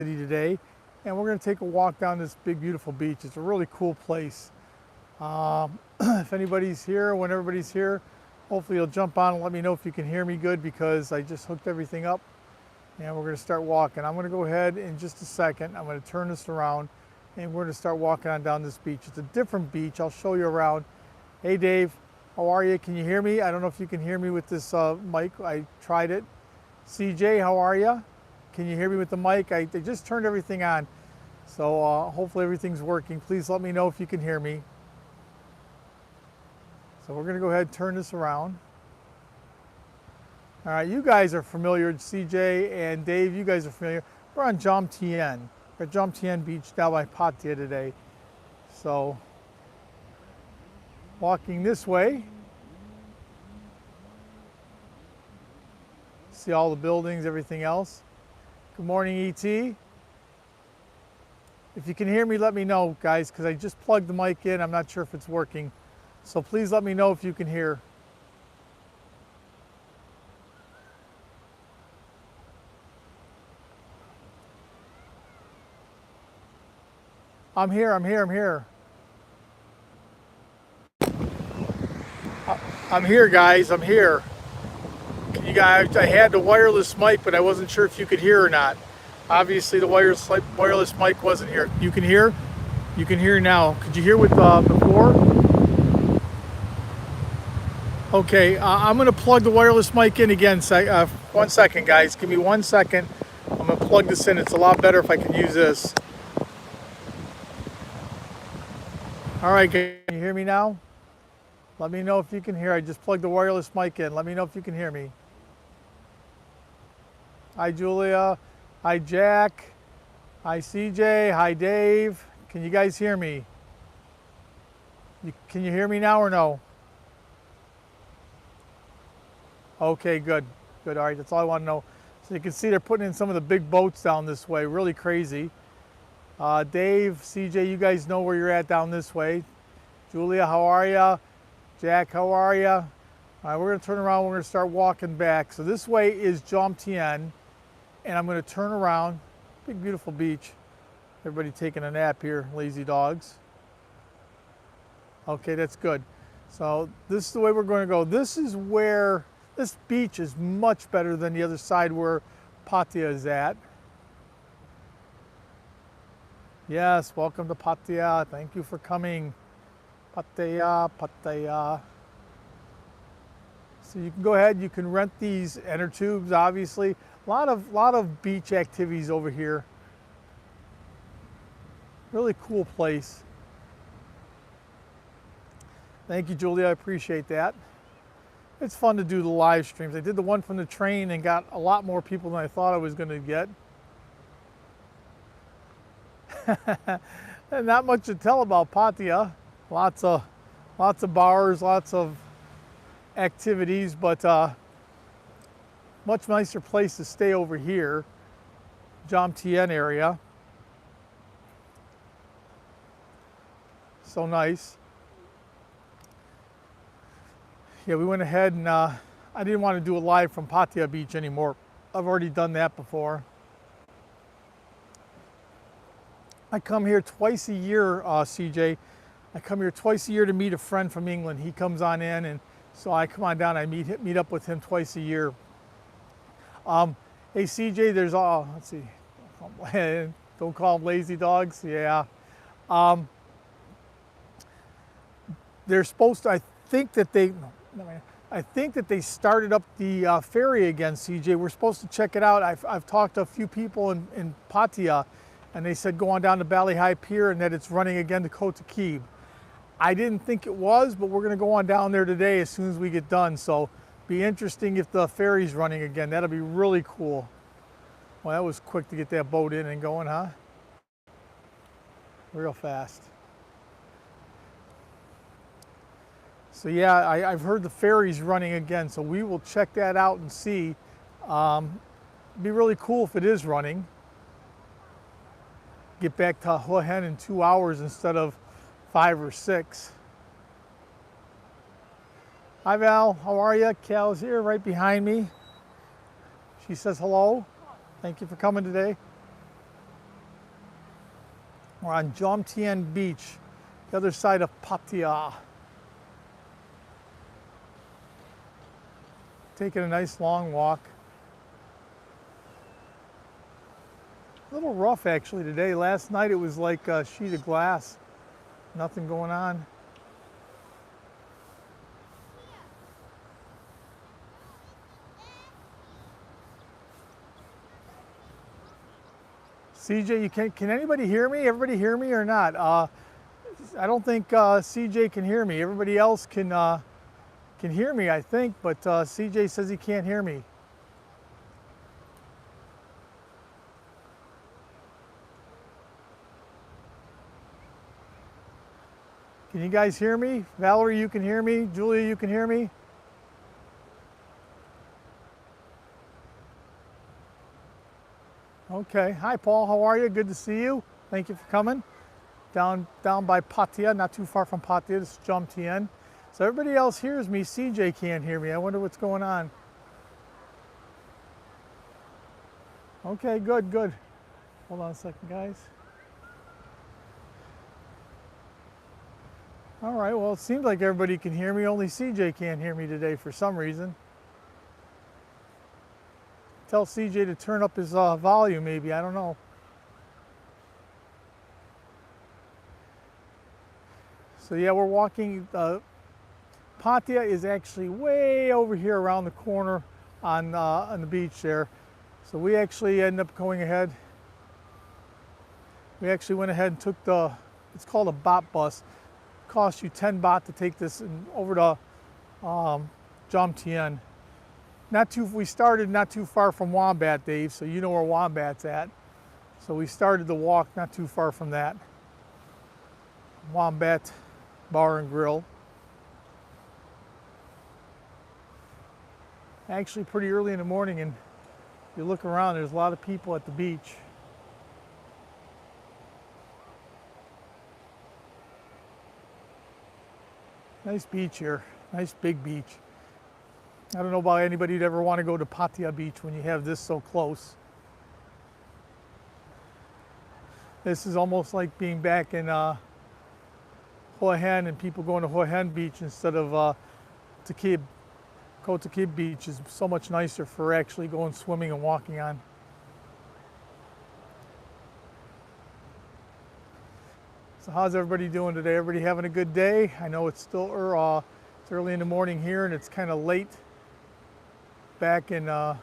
city today, and we're going to take a walk down this big, beautiful beach. It's a really cool place. If anybody's here, when everybody's here, hopefully you'll jump on and let me know if you can hear me good, because I just hooked everything up and we're going to start walking. I'm going to go ahead in just a second. I'm going to turn this around and we're going to start walking on down this beach. It's a different beach. I'll show you around. Hey Dave, how are you? Can you hear me? I don't know if you can hear me with this mic. I tried it. CJ, how are you? Can you hear me with the mic? They just turned everything on. So hopefully everything's working. Please let me know if you can hear me. So we're going to go ahead and turn this around. All right, you guys are familiar, CJ and Dave, you guys are familiar. We're on Jomtien. We're at Jomtien Beach down by Pattaya today. So walking this way. See all the buildings, everything else. Good morning, ET. If you can hear me, let me know, guys, because I just plugged the mic in. I'm not sure if it's working. So please let me know if you can hear. I'm here, I'm here, I'm here. I'm here, guys, I'm here. Can you guys, I had the wireless mic, but I wasn't sure if you could hear or not. Obviously the wireless mic wasn't here. You can hear? You can hear now. Could you hear with before? Okay, I'm going to plug the wireless mic in again. 1 second, guys. Give me 1 second. I'm going to plug this in. It's a lot better if I can use this. All right, can you hear me now? Let me know if you can hear. I just plugged the wireless mic in. Let me know if you can hear me. Hi, Julia. Hi, Jack. Hi, CJ. Hi, Dave. Can you guys hear me? Can you hear me now or no? Okay, good. Good, all right, that's all I want to know. So you can see they're putting in some of the big boats down this way, really crazy. Dave, CJ, you guys know where you're at down this way. Julia, how are ya? Jack, how are ya? All right, we're gonna turn around, we're gonna start walking back. So this way is Jomtien, and I'm gonna turn around. Big, beautiful beach. Everybody taking a nap here, lazy dogs. Okay, that's good. So this is the way we're gonna go. This is where this beach is much better than the other side where Pattaya is at. Yes, welcome to Pattaya. Thank you for coming. Pattaya, Pattaya. So you can go ahead, you can rent these inner tubes, obviously. A lot of beach activities over here. Really cool place. Thank you, Julia, I appreciate that. It's fun to do the live streams. I did the one from the train and got a lot more people than I thought I was going to get. And not much to tell about Pattaya. Lots of bars, lots of activities, but much nicer place to stay over here, Jomtien area. So nice. Yeah, we went ahead and I didn't want to do it live from Pattaya Beach anymore. I've already done that before. I come here twice a year, CJ. I come here twice a year to meet a friend from England. He comes on in, and so I come on down. I meet up with him twice a year. Hey CJ, there's let's see. Don't call them lazy dogs. Yeah. They're supposed to. I think that they started up the ferry again, CJ. We're supposed to check it out. I've talked to a few people in Pattaya, and they said go on down to Mauihowey Pier and that it's running again to Kota Kebe. I didn't think it was, but we're going to go on down there today as soon as we get done. So be interesting if the ferry's running again. That'll be really cool. Well, that was quick to get that boat in and going, huh? Real fast. So yeah, I've heard the ferry's running again, so we will check that out and see. It'd be really cool if it is running. Get back to Hua Hin in 2 hours instead of 5 or 6. Hi Val, how are you? Cal's here right behind me. She says hello. Thank you for coming today. We're on Jomtien Beach, the other side of Pattaya. Taking a nice long walk. A little rough actually today. Last night it was like a sheet of glass. Nothing going on. CJ, can anybody hear me? Everybody hear me or not? I don't think CJ can hear me. Everybody else can hear me, I think, but CJ says he can't hear me. Can you guys hear me? Valerie, you can hear me? Julia, you can hear me? Okay. Hi, Paul. How are you? Good to see you. Thank you for coming. Down by Pattaya, not too far from Pattaya. This is Jomtien. So everybody else hears me. CJ can't hear me. I wonder what's going on. Okay, good, good. Hold on a second, guys. All right, well, it seems like everybody can hear me. Only CJ can't hear me today for some reason. Tell CJ to turn up his volume, maybe. I don't know. So yeah, we're walking. Pattaya is actually way over here around the corner on the beach there. So we actually ended up going ahead. We actually went ahead and took it's called a bot bus. It costs you 10 baht to take this over to Jomtien. We started not too far from Wombat, Dave, so you know where Wombat's at. So we started the walk not too far from that. Wombat Bar and Grill. Actually pretty early in the morning, and you look around, there's a lot of people at the beach. Nice beach here, nice big beach. I don't know about anybody who'd ever want to go to Pattaya Beach when you have this so close. This is almost like being back in Hua Hin and people going to Hua Hin Beach instead of Takib. Koh Takib Beach is so much nicer for actually going swimming and walking on. So how's everybody doing today? Everybody having a good day? I know it's still it's early in the morning here and it's kind of late back in the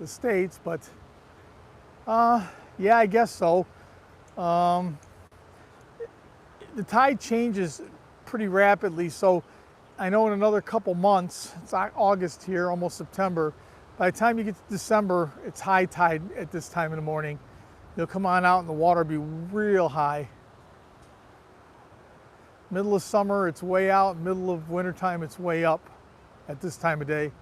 States, but yeah, I guess so. The tide changes pretty rapidly, so I know in another couple months, it's August here, almost September, by the time you get to December, it's high tide at this time in the morning. You'll come on out and the water will be real high. Middle of summer, it's way out. Middle of wintertime, it's way up at this time of day.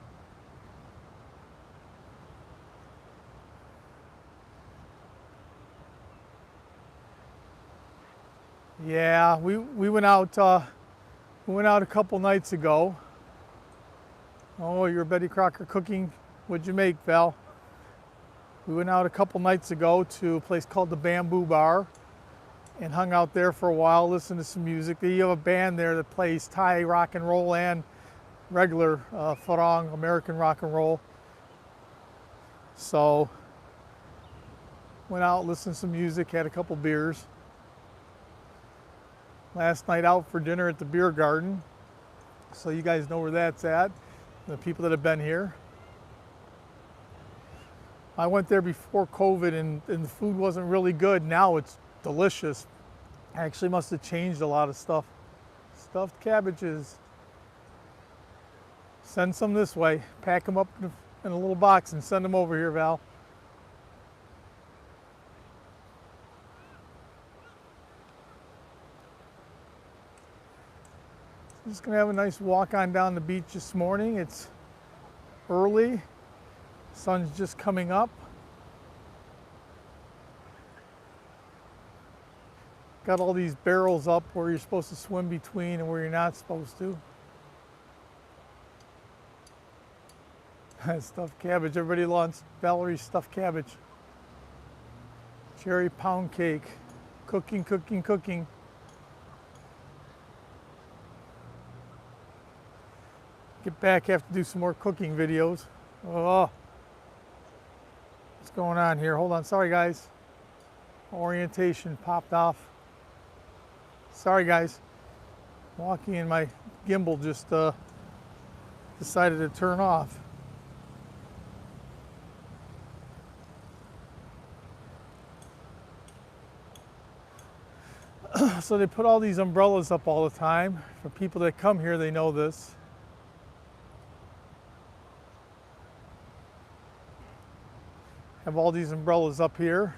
Yeah, we went out a couple nights ago. Oh, you're Betty Crocker cooking. What'd you make, Val? We went out a couple nights ago to a place called the Bamboo Bar and hung out there for a while, listened to some music. You have a band there that plays Thai rock and roll and regular Farang, American rock and roll. So went out, listened to some music, had a couple beers. Last night out for dinner at the beer garden. So you guys know where that's at, the people that have been here. I went there before COVID and the food wasn't really good. Now it's delicious. I actually must have changed a lot of stuff. Stuffed cabbages. Send some this way. Pack them up in a little box and send them over here, Val. I'm just gonna have a nice walk on down the beach this morning. It's early. Sun's just coming up. Got all these barrels up where you're supposed to swim between and where you're not supposed to. Stuffed cabbage. Everybody loves Valerie's stuffed cabbage. Cherry pound cake. Cooking, cooking, cooking. Get back, have to do some more cooking videos. Oh, what's going on here? Hold on, sorry guys. Orientation popped off. Sorry guys. Walking and my gimbal just decided to turn off. So they put all these umbrellas up all the time. For people that come here, they know this. Have all these umbrellas up here.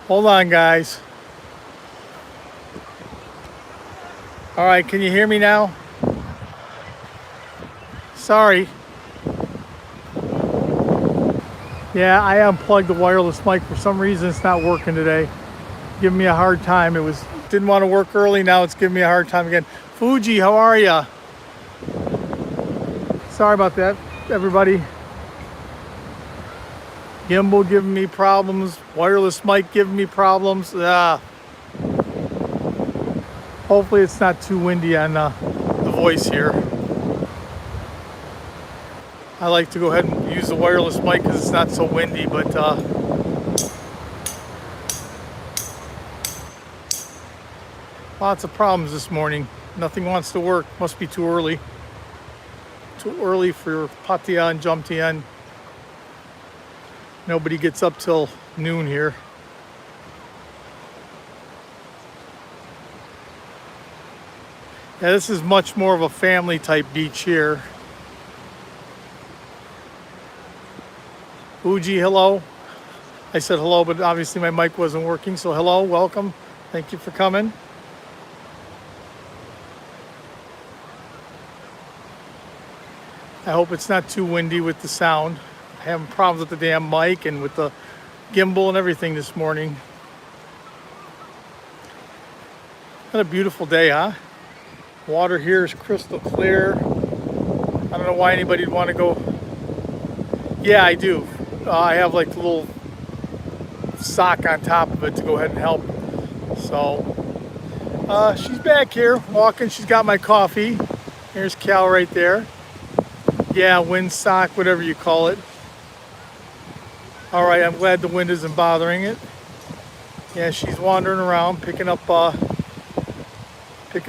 Hold on, guys. All right, can you hear me now? Sorry. Yeah, I unplugged the wireless mic. For some reason, it's not working today. Giving me a hard time. Didn't want to work early. Now it's giving me a hard time again. Fuji, how are ya? Sorry about that, everybody. Gimbal giving me problems. Wireless mic giving me problems. Hopefully it's not too windy on the voice here. I like to go ahead and use the wireless mic because it's not so windy, but lots of problems this morning. Nothing wants to work. Must be too early. Too early for Pattaya and Jomtien. Nobody gets up till noon here. Yeah, this is much more of a family type beach here. Fuji, hello. I said hello, but obviously my mic wasn't working, so hello, welcome. Thank you for coming. I hope it's not too windy with the sound. I'm having problems with the damn mic and with the gimbal and everything this morning. What a beautiful day, huh? Water here is crystal clear. I don't know why anybody'd want to go. Yeah, I do. I have like a little sock on top of it to go ahead and help. So she's back here walking. She's got my coffee. Here's Cal right there. Yeah, wind sock, whatever you call it. All right, I'm glad the wind isn't bothering it. Yeah, she's wandering around, picking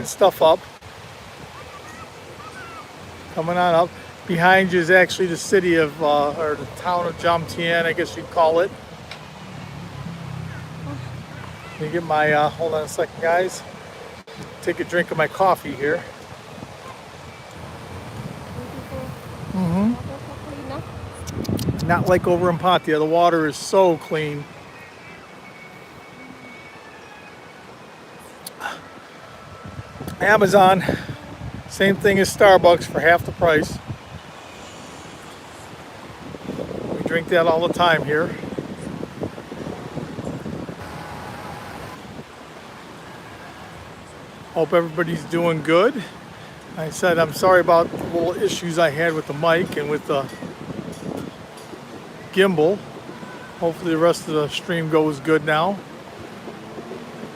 stuff up. Coming on up. Behind you is actually the city of, or the town of Jomtien, I guess you'd call it. Let me get my, hold on a second, guys. Take a drink of my coffee here. Not like over in Pattaya. The water is so clean. Amazon, same thing as Starbucks for half the price. We drink that all the time here. Hope everybody's doing good. Like I said, I'm sorry about the little issues I had with the mic and with the gimbal. Hopefully the rest of the stream goes good now.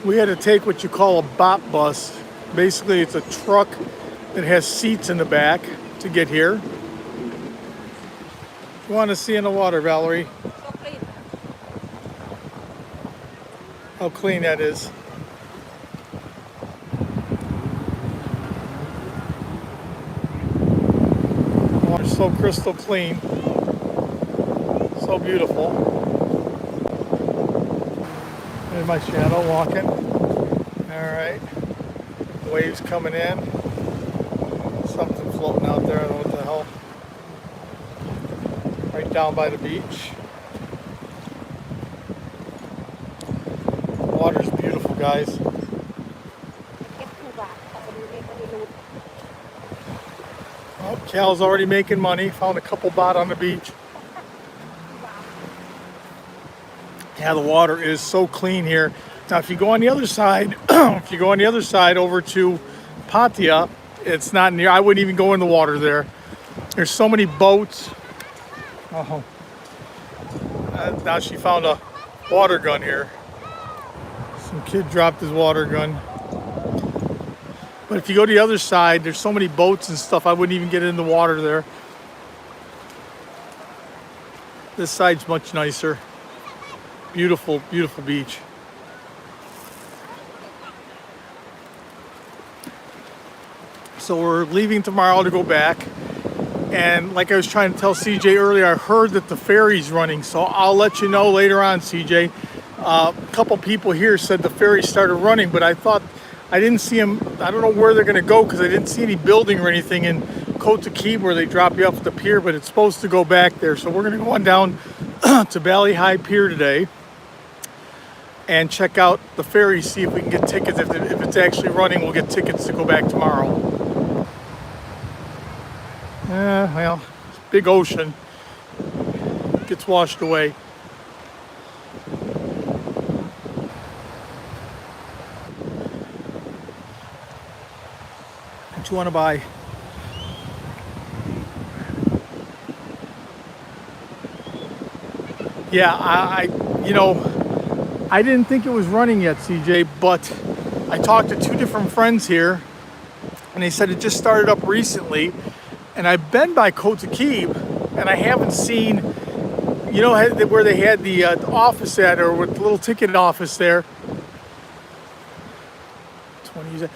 We had to take what you call a bop bus. Basically, it's a truck that has seats in the back to get here. You want to see in the water, Valerie? So clean. How clean that is. Water's so crystal clean. So beautiful. There's my shadow walking. All right. Waves coming in. Something floating out there. I don't know what the hell. Right down by the beach. Water's beautiful, guys. Oh, Cal's already making money. Found a couple baht on the beach. Yeah, the water is so clean here. Now, if you go on the other side, over to Pattaya, it's not near. I wouldn't even go in the water there. There's so many boats. Oh, now she found a water gun here. Some kid dropped his water gun. But if you go to the other side, there's so many boats and stuff, I wouldn't even get in the water there. This side's much nicer. Beautiful, beautiful beach. So we're leaving tomorrow to go back. And like I was trying to tell CJ earlier, I heard that the ferry's running. So I'll let you know later on, CJ. A couple people here said the ferry started running, but I thought I didn't see them. I don't know where they're going to go because I didn't see any building or anything in Kota Kee where they drop you off at the pier, but it's supposed to go back there. So we're going to go on down to Mauihowey Pier today and check out the ferry, see if we can get tickets. If it's actually running, we'll get tickets to go back tomorrow. Well, big ocean. Gets washed away. What you want to buy? Yeah, I didn't think it was running yet, CJ, but I talked to two different friends here, and they said it just started up recently. And I've been by Kota Kee, and I haven't seen, where they had the office at, or with the little ticket office there. 20.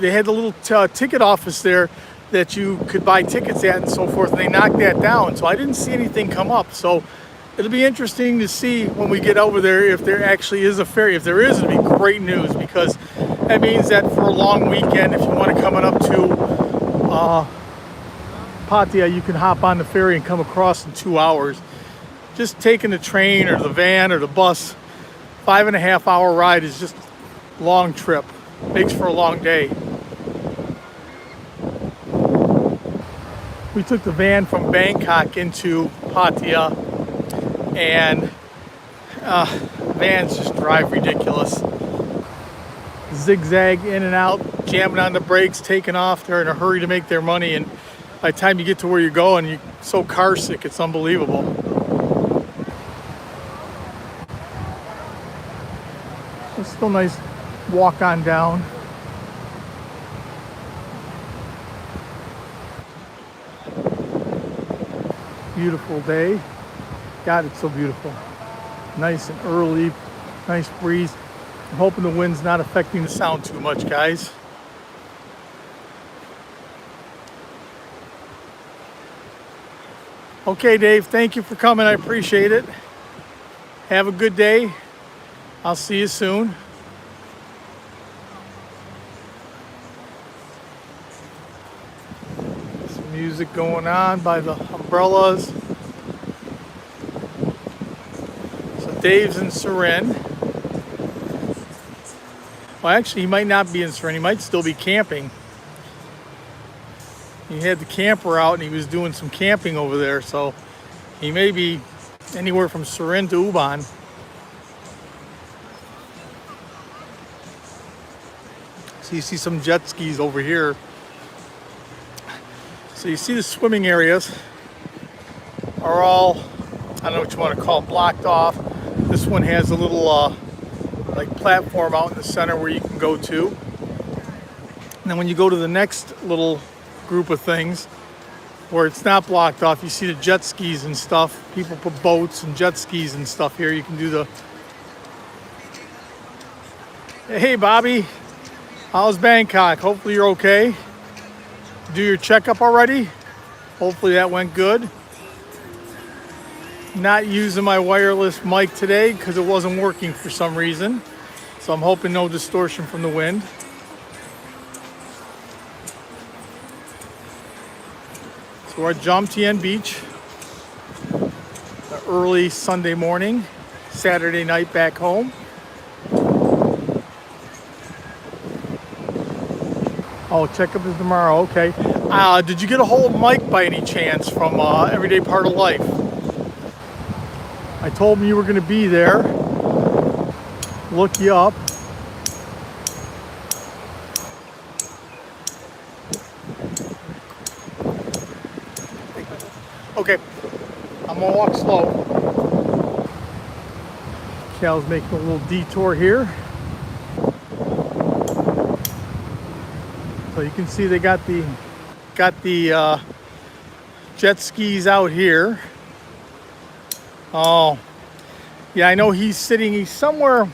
They had the little ticket office there that you could buy tickets at and so forth, and they knocked that down. So I didn't see anything come up. So it'll be interesting to see when we get over there if there actually is a ferry. If there is, it'll be great news, because that means that for a long weekend, if you want to come up to Pattaya, you can hop on the ferry and come across in 2 hours. Just taking the train or the van or the bus, 5.5 hour ride is just a long trip. Makes for a long day. We took the van from Bangkok into Pattaya, and vans just drive ridiculous. Zigzag in and out, jamming on the brakes, taking off. They're in a hurry to make their money, and by the time you get to where you're going, you're so car sick, it's unbelievable. It's still nice walk on down. Beautiful day. God, it's so beautiful. Nice and early, nice breeze. I'm hoping the wind's not affecting the sound too much, guys. Okay, Dave, thank you for coming. I appreciate it. Have a good day. I'll see you soon. Some music going on by the umbrellas. So Dave's in Surin. Well, actually, he might not be in Surin. He might still be camping. He had the camper out and he was doing some camping over there, so he may be anywhere from Surin to Ubon. So you see some jet skis over here. So you see the swimming areas are all, I don't know what you want to call it, blocked off. This one has a little like platform out in the center where you can go to. And then when you go to the next little group of things where it's not blocked off, you see the jet skis and stuff. People put boats and jet skis and stuff here. You can do the... Hey Bobby, how's Bangkok? Hopefully you're okay. Do your checkup already? Hopefully that went good. Not using my wireless mic today because it wasn't working for some reason. So I'm hoping no distortion from the wind. So we're at Jomtien Beach. Early Sunday morning, Saturday night back home. Oh, checkup is tomorrow, okay. Did you get a hold of Mike by any chance from Everyday Part of Life? I told him you were going to be there. Look you up. Okay, I'm going to walk slow. Cal's making a little detour here. So you can see they got the jet skis out here. Oh, yeah, I know he's somewhere,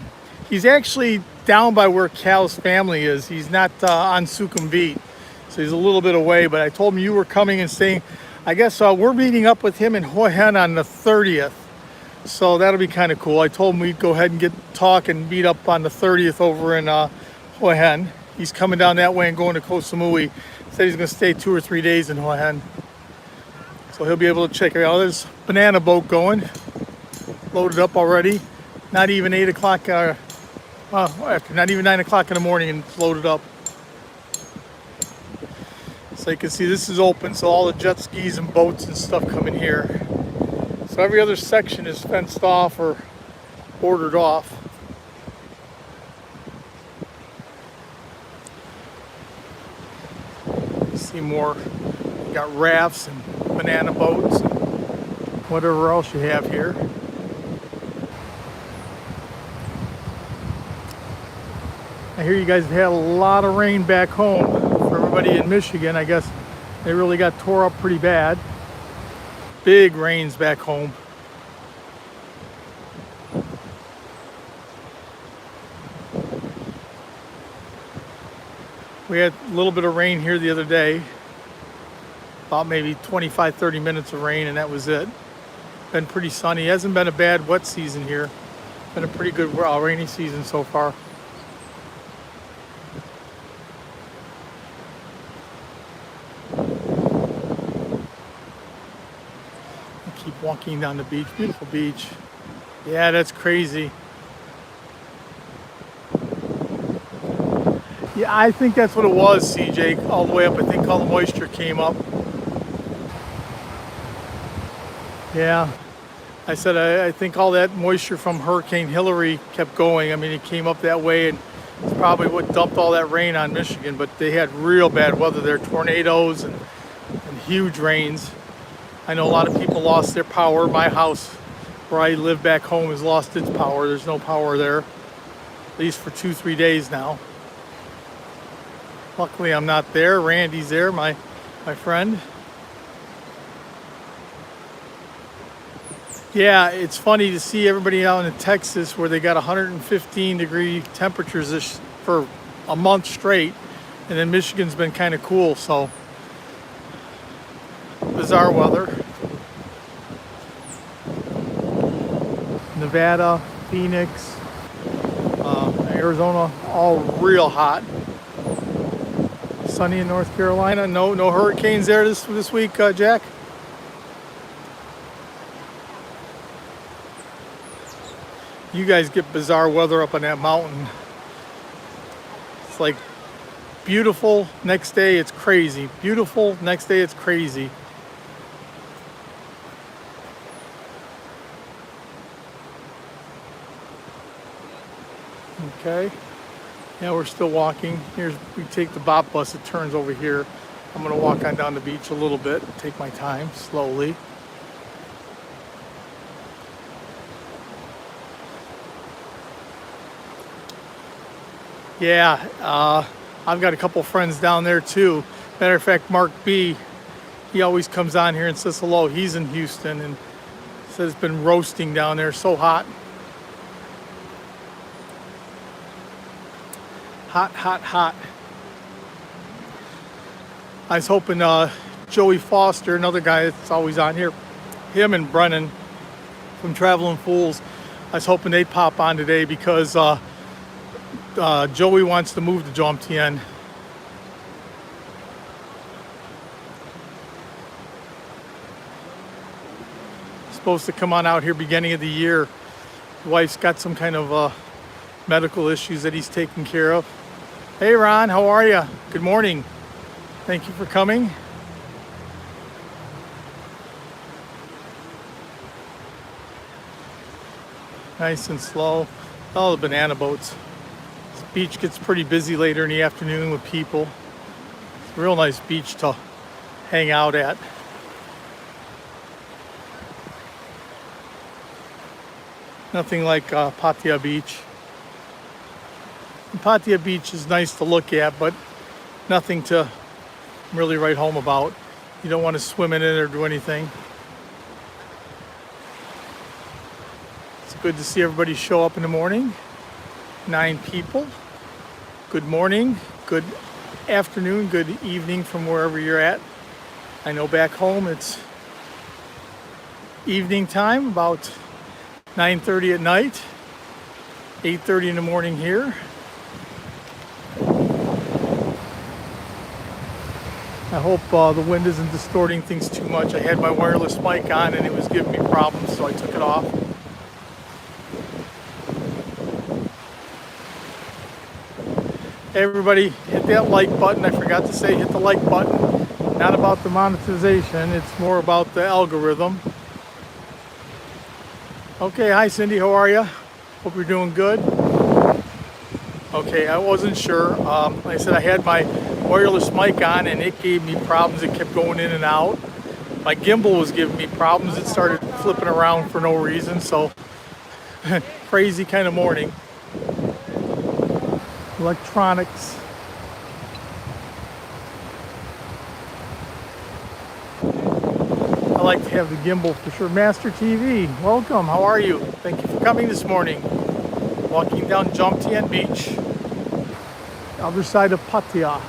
he's actually down by where Cal's family is. He's not on Sukhumvit, so he's a little bit away, but I told him you were coming and staying. I guess we're meeting up with him in Hoi An on the 30th, so that'll be kind of cool. I told him we'd go ahead and talk and meet up on the 30th over in Hoi An. He's coming down that way and going to Koh Samui. Said he's going to stay 2 or 3 days in Hoi An. So he'll be able to check it out. There's a banana boat going. Loaded up already. Not even 8 o'clock, not even 9 o'clock in the morning and it's loaded up. So you can see this is open, so all the jet skis and boats and stuff come in here. So every other section is fenced off or bordered off. See more, you got rafts and banana boats and whatever else you have here. I hear you guys have had a lot of rain back home. For everybody in Michigan, I guess they really got tore up pretty bad. Big rains back home. We had a little bit of rain here the other day, about maybe 25-30 minutes of rain, and that was it. Been pretty sunny. It hasn't been a bad wet season here. Been a pretty good rainy season so far. I keep walking down the beach. Beautiful beach. Yeah, that's crazy. Yeah, I think that's what it was, CJ, all the way up. I think all the moisture came up. Yeah, I said I think all that moisture from Hurricane Hillary kept going. I mean, it came up that way, and it's probably what dumped all that rain on Michigan. But they had real bad weather there, tornadoes and huge rains. I know a lot of people lost their power. My house, where I live back home, has lost its power. There's no power there, at least for 2-3 days now. Luckily, I'm not there. Randy's there, my friend. Yeah, it's funny to see everybody out in Texas where they got 115-degree temperatures for a month straight, and then Michigan's been kind of cool, so bizarre weather. Nevada, Phoenix, Arizona, all real hot. Sunny in North Carolina. No hurricanes there this week, Jack. You guys get bizarre weather up on that mountain. It's like beautiful, next day it's crazy. Beautiful, next day it's crazy. Okay. Yeah, we're still walking. We take the bop bus, it turns over here. I'm gonna walk on down the beach a little bit, take my time, slowly. Yeah, I've got a couple friends down there too. Matter of fact, Mark B, he always comes on here and says hello. He's in Houston and says it's been roasting down there, so hot. Hot, hot, hot. I was hoping Joey Foster, another guy that's always on here, him and Brennan from Traveling Fools, I was hoping they'd pop on today because Joey wants to move to Jomtien. Supposed to come on out here beginning of the year. His wife's got some kind of medical issues that he's taking care of. Hey Ron, how are you? Good morning. Thank you for coming. Nice and slow. Oh, the banana boats. This beach gets pretty busy later in the afternoon with people. It's a real nice beach to hang out at. Nothing like Pattaya Beach. And Pattaya Beach is nice to look at, but nothing to really write home about. You don't want to swim in it or do anything. It's good to see everybody show up in the morning. 9 people. Good morning, good afternoon, good evening from wherever you're at. I know back home it's evening time, about 9:30 at night, 8:30 in the morning here. I hope the wind isn't distorting things too much. I had my wireless mic on and it was giving me problems, so I took it off. Hey everybody, hit that like button. I forgot to say, hit the like button. Not about the monetization, it's more about the algorithm. Okay, hi Cindy, how are you? Hope you're doing good. Okay, I wasn't sure. Like I said, I had my wireless mic on and it gave me problems. It kept going in and out. My gimbal was giving me problems. It started flipping around for no reason, so crazy kind of morning. Electronics. I like to have the gimbal for sure. Master TV, welcome. How are you? Thank you for coming this morning. Walking down Jomtien Beach, other side of Pattaya.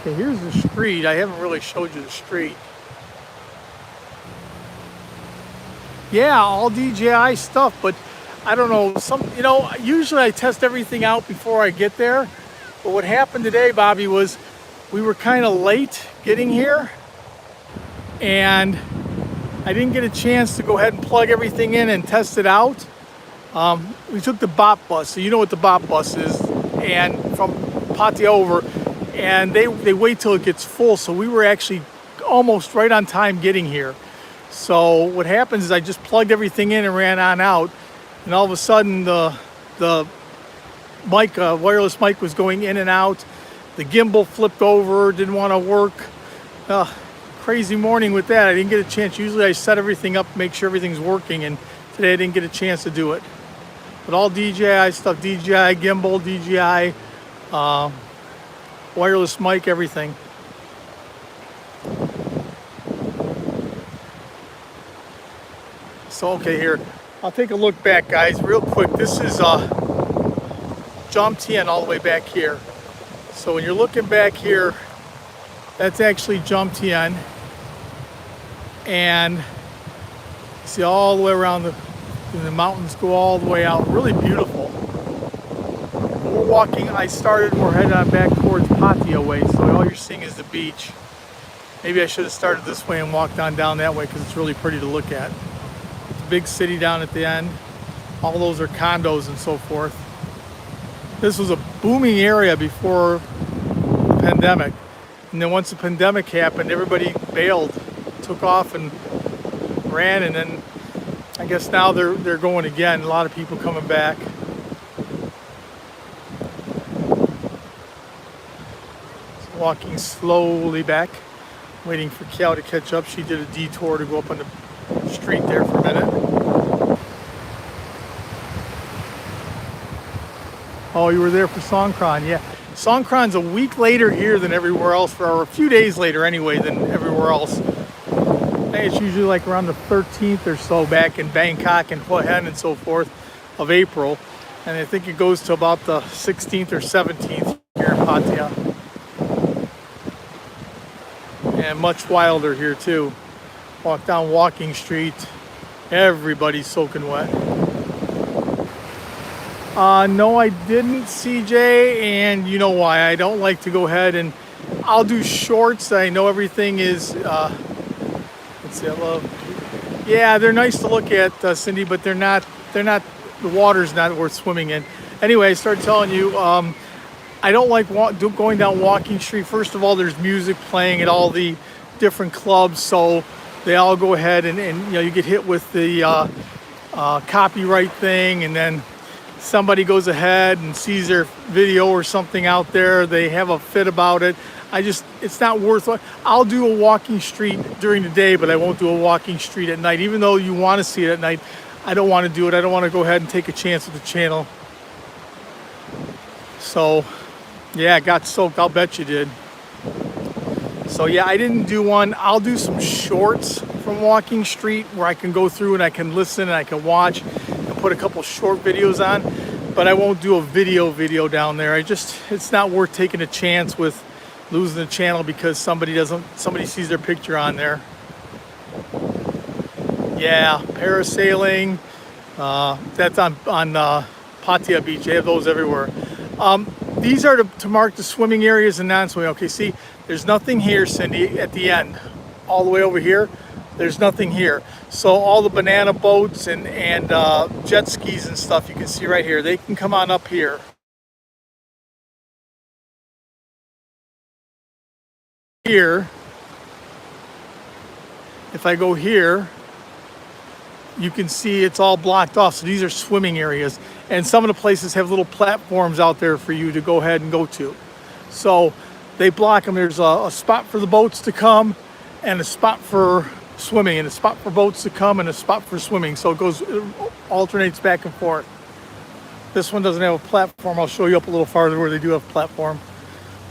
Okay, here's the street. I haven't really showed you the street. Yeah, all DJI stuff, but I don't know. Usually I test everything out before I get there. But what happened today, Bobby, was we were kind of late getting here. And I didn't get a chance to go ahead and plug everything in and test it out. We took the bop bus, so you know what the bop bus is, and from Pattaya over, and they wait till it gets full, so we were actually almost right on time getting here. So what happens is I just plugged everything in and ran on out, and all of a sudden the mic, wireless mic was going in and out. The gimbal flipped over, didn't want to work. Crazy morning with that. I didn't get a chance. Usually I set everything up, make sure everything's working, and today I didn't get a chance to do it. But all DJI stuff, DJI gimbal, DJI wireless mic, everything. So okay, here, I'll take a look back, guys, real quick. This is Jomtien all the way back here. So when you're looking back here, that's actually Jomtien. And you see all the way around the mountains go all the way out. Really beautiful. We're walking, we're headed on back towards Pattaya way, so all you're seeing is the beach. Maybe I should have started this way and walked on down that way because it's really pretty to look at. It's a big city down at the end. All those are condos and so forth. This was a booming area before the pandemic. And then once the pandemic happened, everybody bailed, took off and ran, and then I guess now they're going again. A lot of people coming back. walking slowly back, waiting for Cal to catch up. She did a detour to go up on the street there for a minute. Oh, you were there for Songkran, yeah. Songkran's a week later here than everywhere else, or a few days later anyway than everywhere else. I think it's usually like around the 13th or so back in Bangkok and Hua Hin and so forth of April. And I think it goes to about the 16th or 17th here in Pattaya. And much wilder here too. Walk down Walking Street, everybody's soaking wet. No, I didn't, CJ, and you know why. I don't like to go ahead and I'll do shorts. I know everything is, let's see, I love, yeah, they're nice to look at, Cindy, but they're not, the water's not worth swimming in. Anyway, I started telling you, I don't like going down Walking Street. First of all, there's music playing at all the different clubs, so they all go ahead and you know, you get hit with the copyright thing, and then somebody goes ahead and sees their video or something out there, they have a fit about it. It's not worth it. I'll do a Walking Street during the day, but I won't do a Walking Street at night. Even though you want to see it at night, I don't want to do it. I don't want to go ahead and take a chance with the channel. So yeah, it got soaked, I'll bet you did. So yeah, I didn't do one. I'll do some shorts from Walking Street where I can go through and I can listen and I can watch and put a couple short videos on, but I won't do a video down there. It's not worth taking a chance with losing the channel because somebody sees their picture on there. Yeah, parasailing, that's on Pattaya Beach. They have those everywhere. These are to mark the swimming areas and non-swimming. Okay, see, there's nothing here, Cindy, at the end. All the way over here, there's nothing here. So all the banana boats and jet skis and stuff you can see right here, they can come on up here. Here, if I go here, you can see it's all blocked off. So these are swimming areas. And some of the places have little platforms out there for you to go ahead and go to. So they block them. There's a spot for the boats to come and a spot for swimming, and a spot for boats to come and a spot for swimming. So it alternates back and forth. This one doesn't have a platform. I'll show you up a little farther where they do have a platform.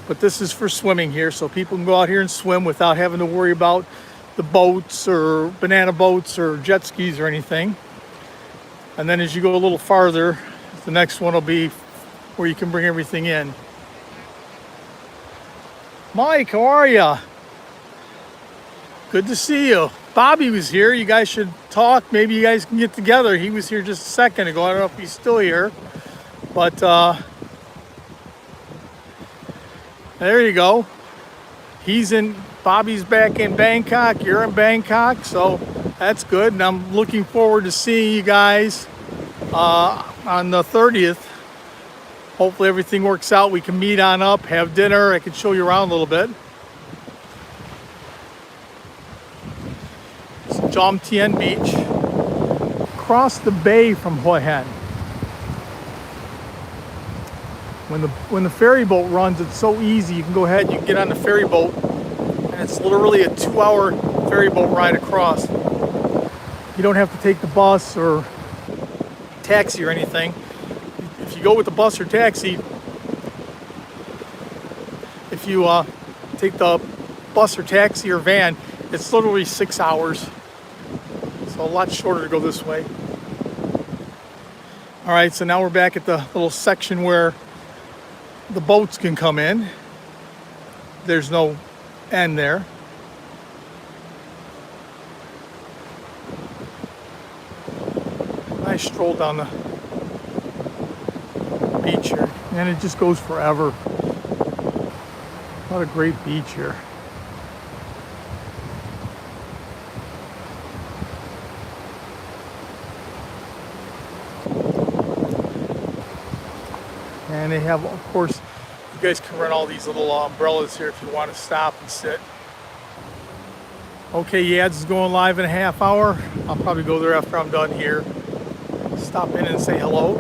But this is for swimming here. So people can go out here and swim without having to worry about the boats or banana boats or jet skis or anything. And then as you go a little farther, the next one will be where you can bring everything in. Mike, how are you? Good to see you. Bobby was here. You guys should talk. Maybe you guys can get together. He was here just a second ago. I don't know if he's still here. But there you go. Bobby's back in Bangkok. You're in Bangkok. So that's good. And I'm looking forward to seeing you guys on the 30th. Hopefully everything works out. We can meet on up, have dinner. I can show you around a little bit. It's Jomtien Beach. Across the bay from Hua Hin. When the ferry boat runs, it's so easy. You can go ahead, you can get on the ferry boat, and it's literally a 2-hour ferry boat ride across. You don't have to take the bus or taxi or anything. If you go with the bus or taxi, if you take the bus or taxi or van, it's literally 6 hours. So a lot shorter to go this way. All right, so now we're back at the little section where the boats can come in. There's no end there. Nice stroll down the beach here, and it just goes forever. What a great beach here. And they have, of course, you guys can rent all these little umbrellas here if you want to stop and sit. Okay, yeah, this is going live in a half hour. I'll probably go there after I'm done here. Stop in and say hello.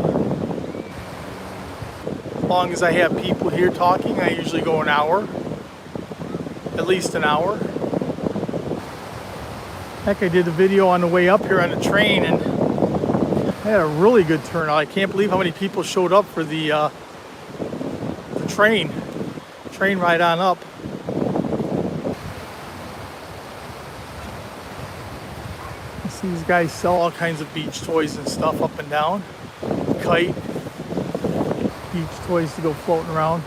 As long as I have people here talking, I usually go an hour. at least an hour. Heck, I did a video on the way up here on the train, and I had a really good turnout. I can't believe how many people showed up for the train ride on up. These guys sell all kinds of beach toys and stuff up and down. Kite, beach toys to go floating around.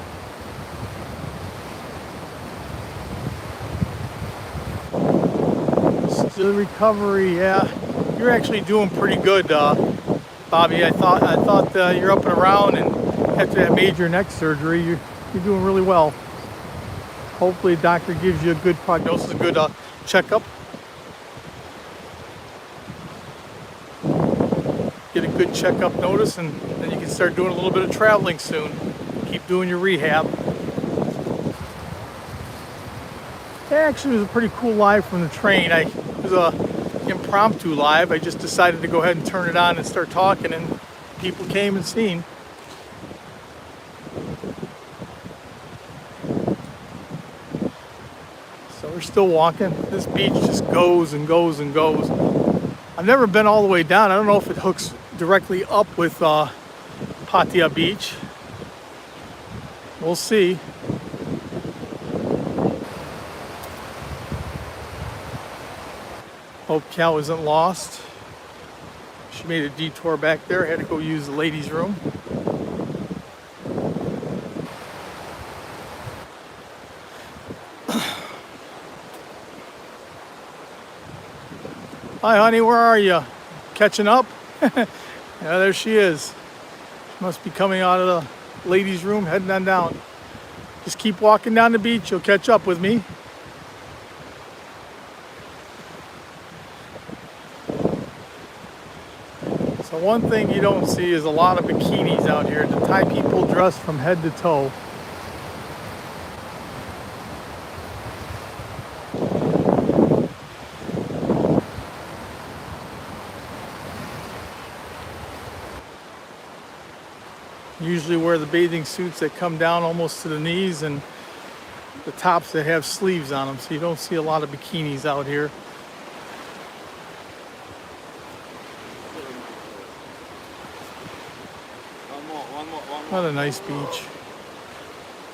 Still recovery, yeah. You're actually doing pretty good, Bobby. I thought you're up and around, and after that major neck surgery, you're doing really well. Hopefully, the doctor gives you a good prognosis, a good checkup. Get a good checkup notice, and then you can start doing a little bit of traveling soon. Keep doing your rehab. It actually was a pretty cool live from the train. It was a impromptu live. I just decided to go ahead and turn it on and start talking, and people came and seen. So we're still walking. This beach just goes and goes and goes. I've never been all the way down. I don't know if it hooks directly up with Pattaya Beach. We'll see. Hope Cal isn't lost. She made a detour back there. I had to go use the ladies' room. Hi, honey, where are you? Catching up? Yeah, there she is. She must be coming out of the ladies' room, heading on down. Just keep walking down the beach. You'll catch up with me. So one thing you don't see is a lot of bikinis out here. The Thai people dress from head to toe. Usually wear the bathing suits that come down almost to the knees, and the tops that have sleeves on them, so you don't see a lot of bikinis out here. What a nice beach.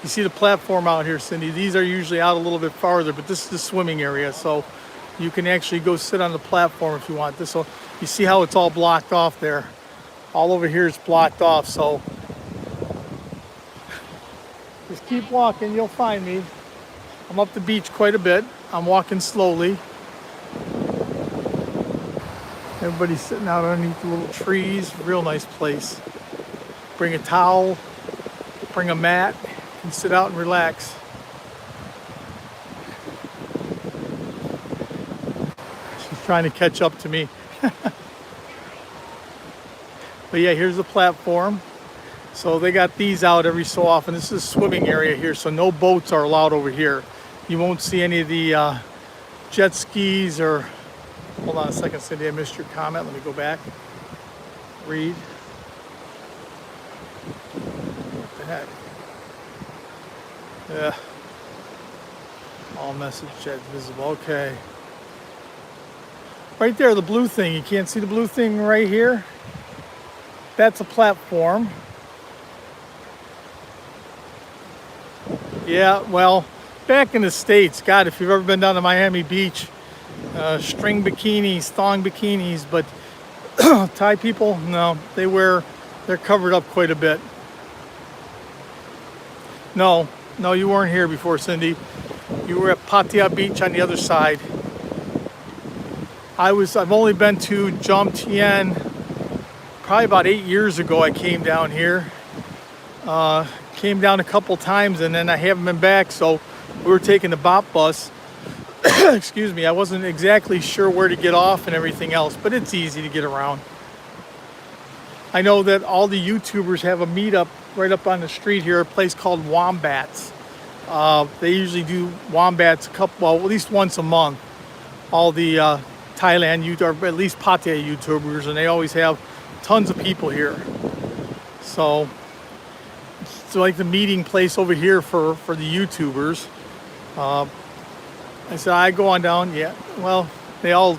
You see the platform out here, Cindy. These are usually out a little bit farther, but this is the swimming area, so you can actually go sit on the platform if you want. This will, you see how it's all blocked off there. All over here is blocked off, so just keep walking, you'll find me. I'm up the beach quite a bit. I'm walking slowly. Everybody's sitting out underneath the little trees. Real nice place. Bring a towel, bring a mat, and sit out and relax. She's trying to catch up to me. But yeah, here's the platform. So they got these out every so often. This is a swimming area here, so no boats are allowed over here. You won't see any of the jet skis or... Hold on a second, Cindy, I missed your comment. Let me go back. Read. What the heck? Yeah. All message jet visible. Okay. Right there, the blue thing. You can't see the blue thing right here? That's a platform. Yeah, well, back in the States, God, if you've ever been down to Miami Beach, string bikinis, thong bikinis, but Thai people, no, they're covered up quite a bit. No, you weren't here before, Cindy. You were at Pattaya Beach on the other side. I've only been to Jomtien probably about 8 years ago. I came down here. Came down a couple times, and then I haven't been back, so we were taking the BOP bus. Excuse me, I wasn't exactly sure where to get off and everything else, but it's easy to get around. I know that all the YouTubers have a meetup right up on the street here, a place called Wombats. They usually do Wombats at least once a month. All the Thailand YouTubers, or at least Pattaya YouTubers, and they always have tons of people here. So it's like the meeting place over here for the YouTubers. I said, I go on down. Yeah, well, they all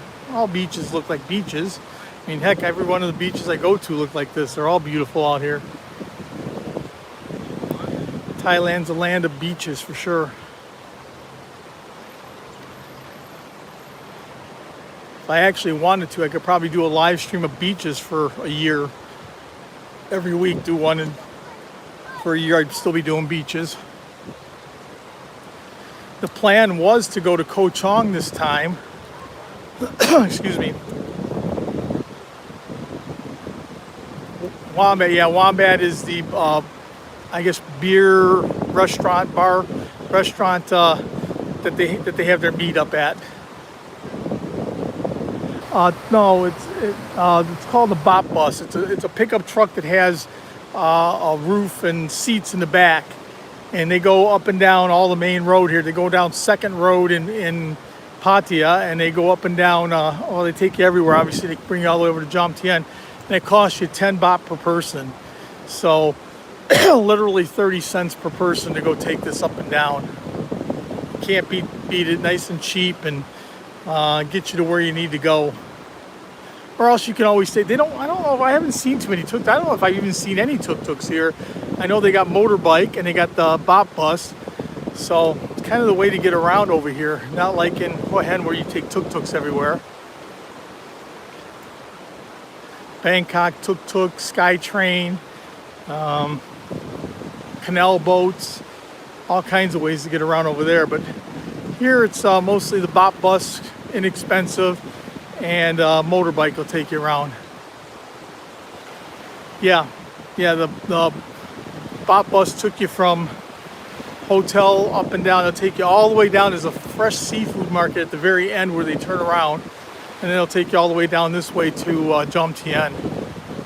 beaches look like beaches. I mean, heck, every one of the beaches I go to look like this. They're all beautiful out here. Thailand's a land of beaches for sure. If I actually wanted to, I could probably do a live stream of beaches for a year. Every week do one, and for a year I'd still be doing beaches. The plan was to go to Koh Chong this time. Excuse me. Wombat, yeah, Wombat is the, I guess, beer restaurant, that they have their meetup at. No, it's called a bop bus. It's a pickup truck that has a roof and seats in the back, and they go up and down all the main road here. They go down Second Road in Pattaya, and they go up and down. Well, they take you everywhere. Obviously, they bring you all the way over to Jomtien, and it costs you 10 baht per person. So, literally 30 cents per person to go take this up and down. Can't beat it. Nice and cheap, and get you to where you need to go. Or else you can always stay. I don't know if I haven't seen too many tuk-tuks. I don't know if I've even seen any tuk-tuks here. I know they got motorbike and they got the bop bus. So it's kind of the way to get around over here. Not like in Hua Hin where you take tuk-tuks everywhere. Bangkok tuk-tuk, SkyTrain, canal boats, all kinds of ways to get around over there. But here it's mostly the bop bus, inexpensive, and motorbike will take you around. Yeah, the bop bus took you from hotel up and down. They'll take you all the way down. There's a fresh seafood market at the very end where they turn around, and then they'll take you all the way down this way to Jomtien.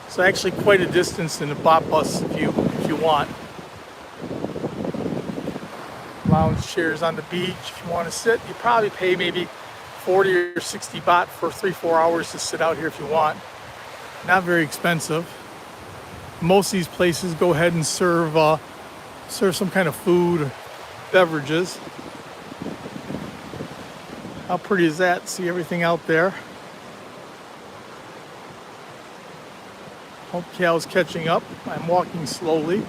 So actually quite a distance in the bop bus if you want. Lounge chairs on the beach. If you want to sit, you probably pay maybe 40 or 60 baht for 3-4 hours to sit out here if you want. Not very expensive. Most of these places go ahead and serve some kind of food or beverages. How pretty is that? See everything out there. Okay, I was catching up. I'm walking slowly.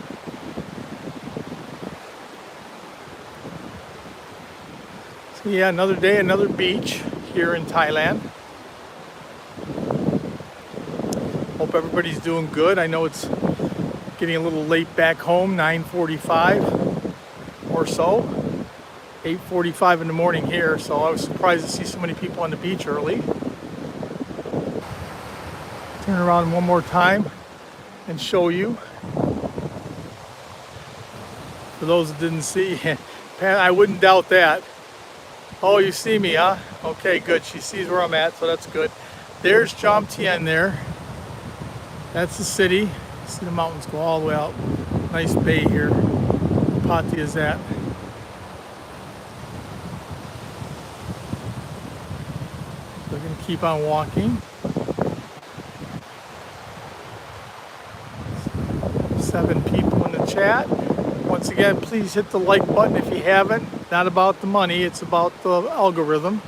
So yeah, another day, another beach here in Thailand. Hope everybody's doing good. I know it's getting a little late back home, 9:45 or so. 8:45 in the morning here, so I was surprised to see so many people on the beach early. Turn around one more time and show you. For those that didn't see, I wouldn't doubt that. Oh, you see me, huh? Okay, good. She sees where I'm at, so that's good. There's Jomtien there. That's the city. See the mountains go all the way out. Nice bay here. Pattaya is at. So we're going to keep on walking. 7 people in the chat. Once again, please hit the like button if you haven't. Not about the money, it's about the algorithm.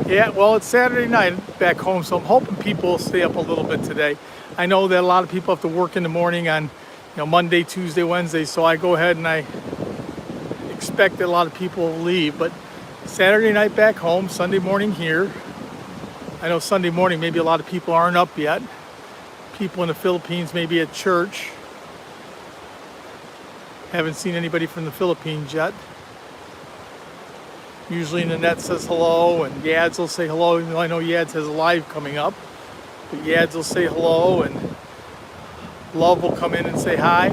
Yeah, well, it's Saturday night back home, so I'm hoping people will stay up a little bit today. I know that a lot of people have to work in the morning on, Monday, Tuesday, Wednesday, so I go ahead and I expect that a lot of people will leave. But Saturday night back home, Sunday morning here. I know Sunday morning maybe a lot of people aren't up yet. People in the Philippines may be at church. Haven't seen anybody from the Philippines yet. Usually Nanette says hello, and Yads will say hello, even though I know Yads has a live coming up. But Yads will say hello, and Love will come in and say hi.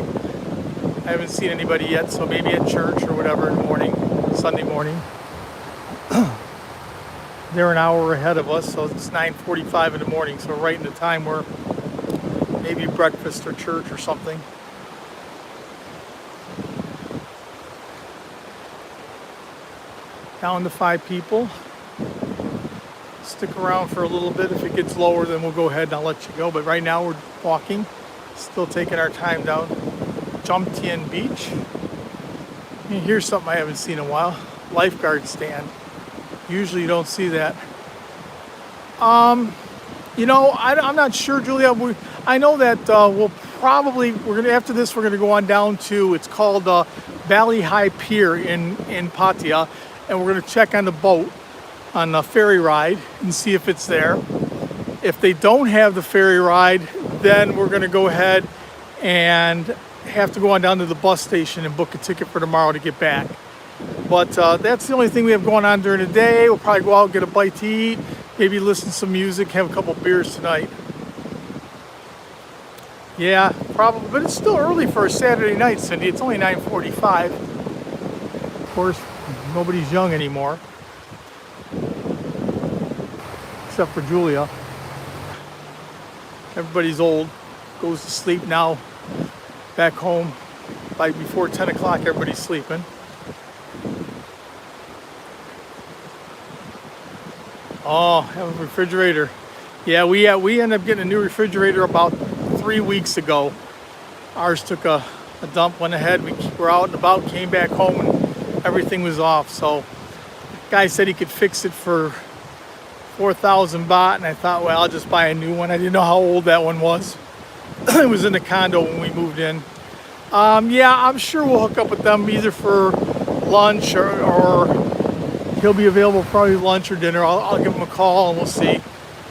I haven't seen anybody yet, so maybe at church or whatever in the morning, Sunday morning. They're an hour ahead of us, so it's 9:45 in the morning, so right in the time where maybe breakfast or church or something. Down to 5 people. Stick around for a little bit. If it gets lower, then we'll go ahead and I'll let you go. But right now we're walking, still taking our time down Thailand-Jomtien beach. And here's something I haven't seen in a while. Lifeguard stand. Usually you don't see that. You know, I'm not sure, Julia. I know that after this, we're gonna go on down to, it's called Mauihowey Pier in Pattaya, and we're gonna check on the boat, on the ferry ride, and see if it's there. If they don't have the ferry ride, then we're gonna go ahead and have to go on down to the bus station and book a ticket for tomorrow to get back. But that's the only thing we have going on during the day. We'll probably go out and get a bite to eat, maybe listen to some music, have a couple beers tonight. Yeah, probably, but it's still early for a Saturday night, Cindy. It's only 9:45. Of course, nobody's young anymore, except for Julia. Everybody's old, goes to sleep now. Back home, before 10 o'clock, everybody's sleeping. Oh, have a refrigerator. Yeah, we ended up getting a new refrigerator about 3 weeks ago. Ours took a dump, went ahead, we were out and about, came back home, and everything was off. So the guy said he could fix it for 4,000 baht, and I thought, well, I'll just buy a new one. I didn't know how old that one was. It was in the condo when we moved in. Yeah, I'm sure we'll hook up with them either for lunch or he'll be available probably lunch or dinner. I'll give him a call and we'll see.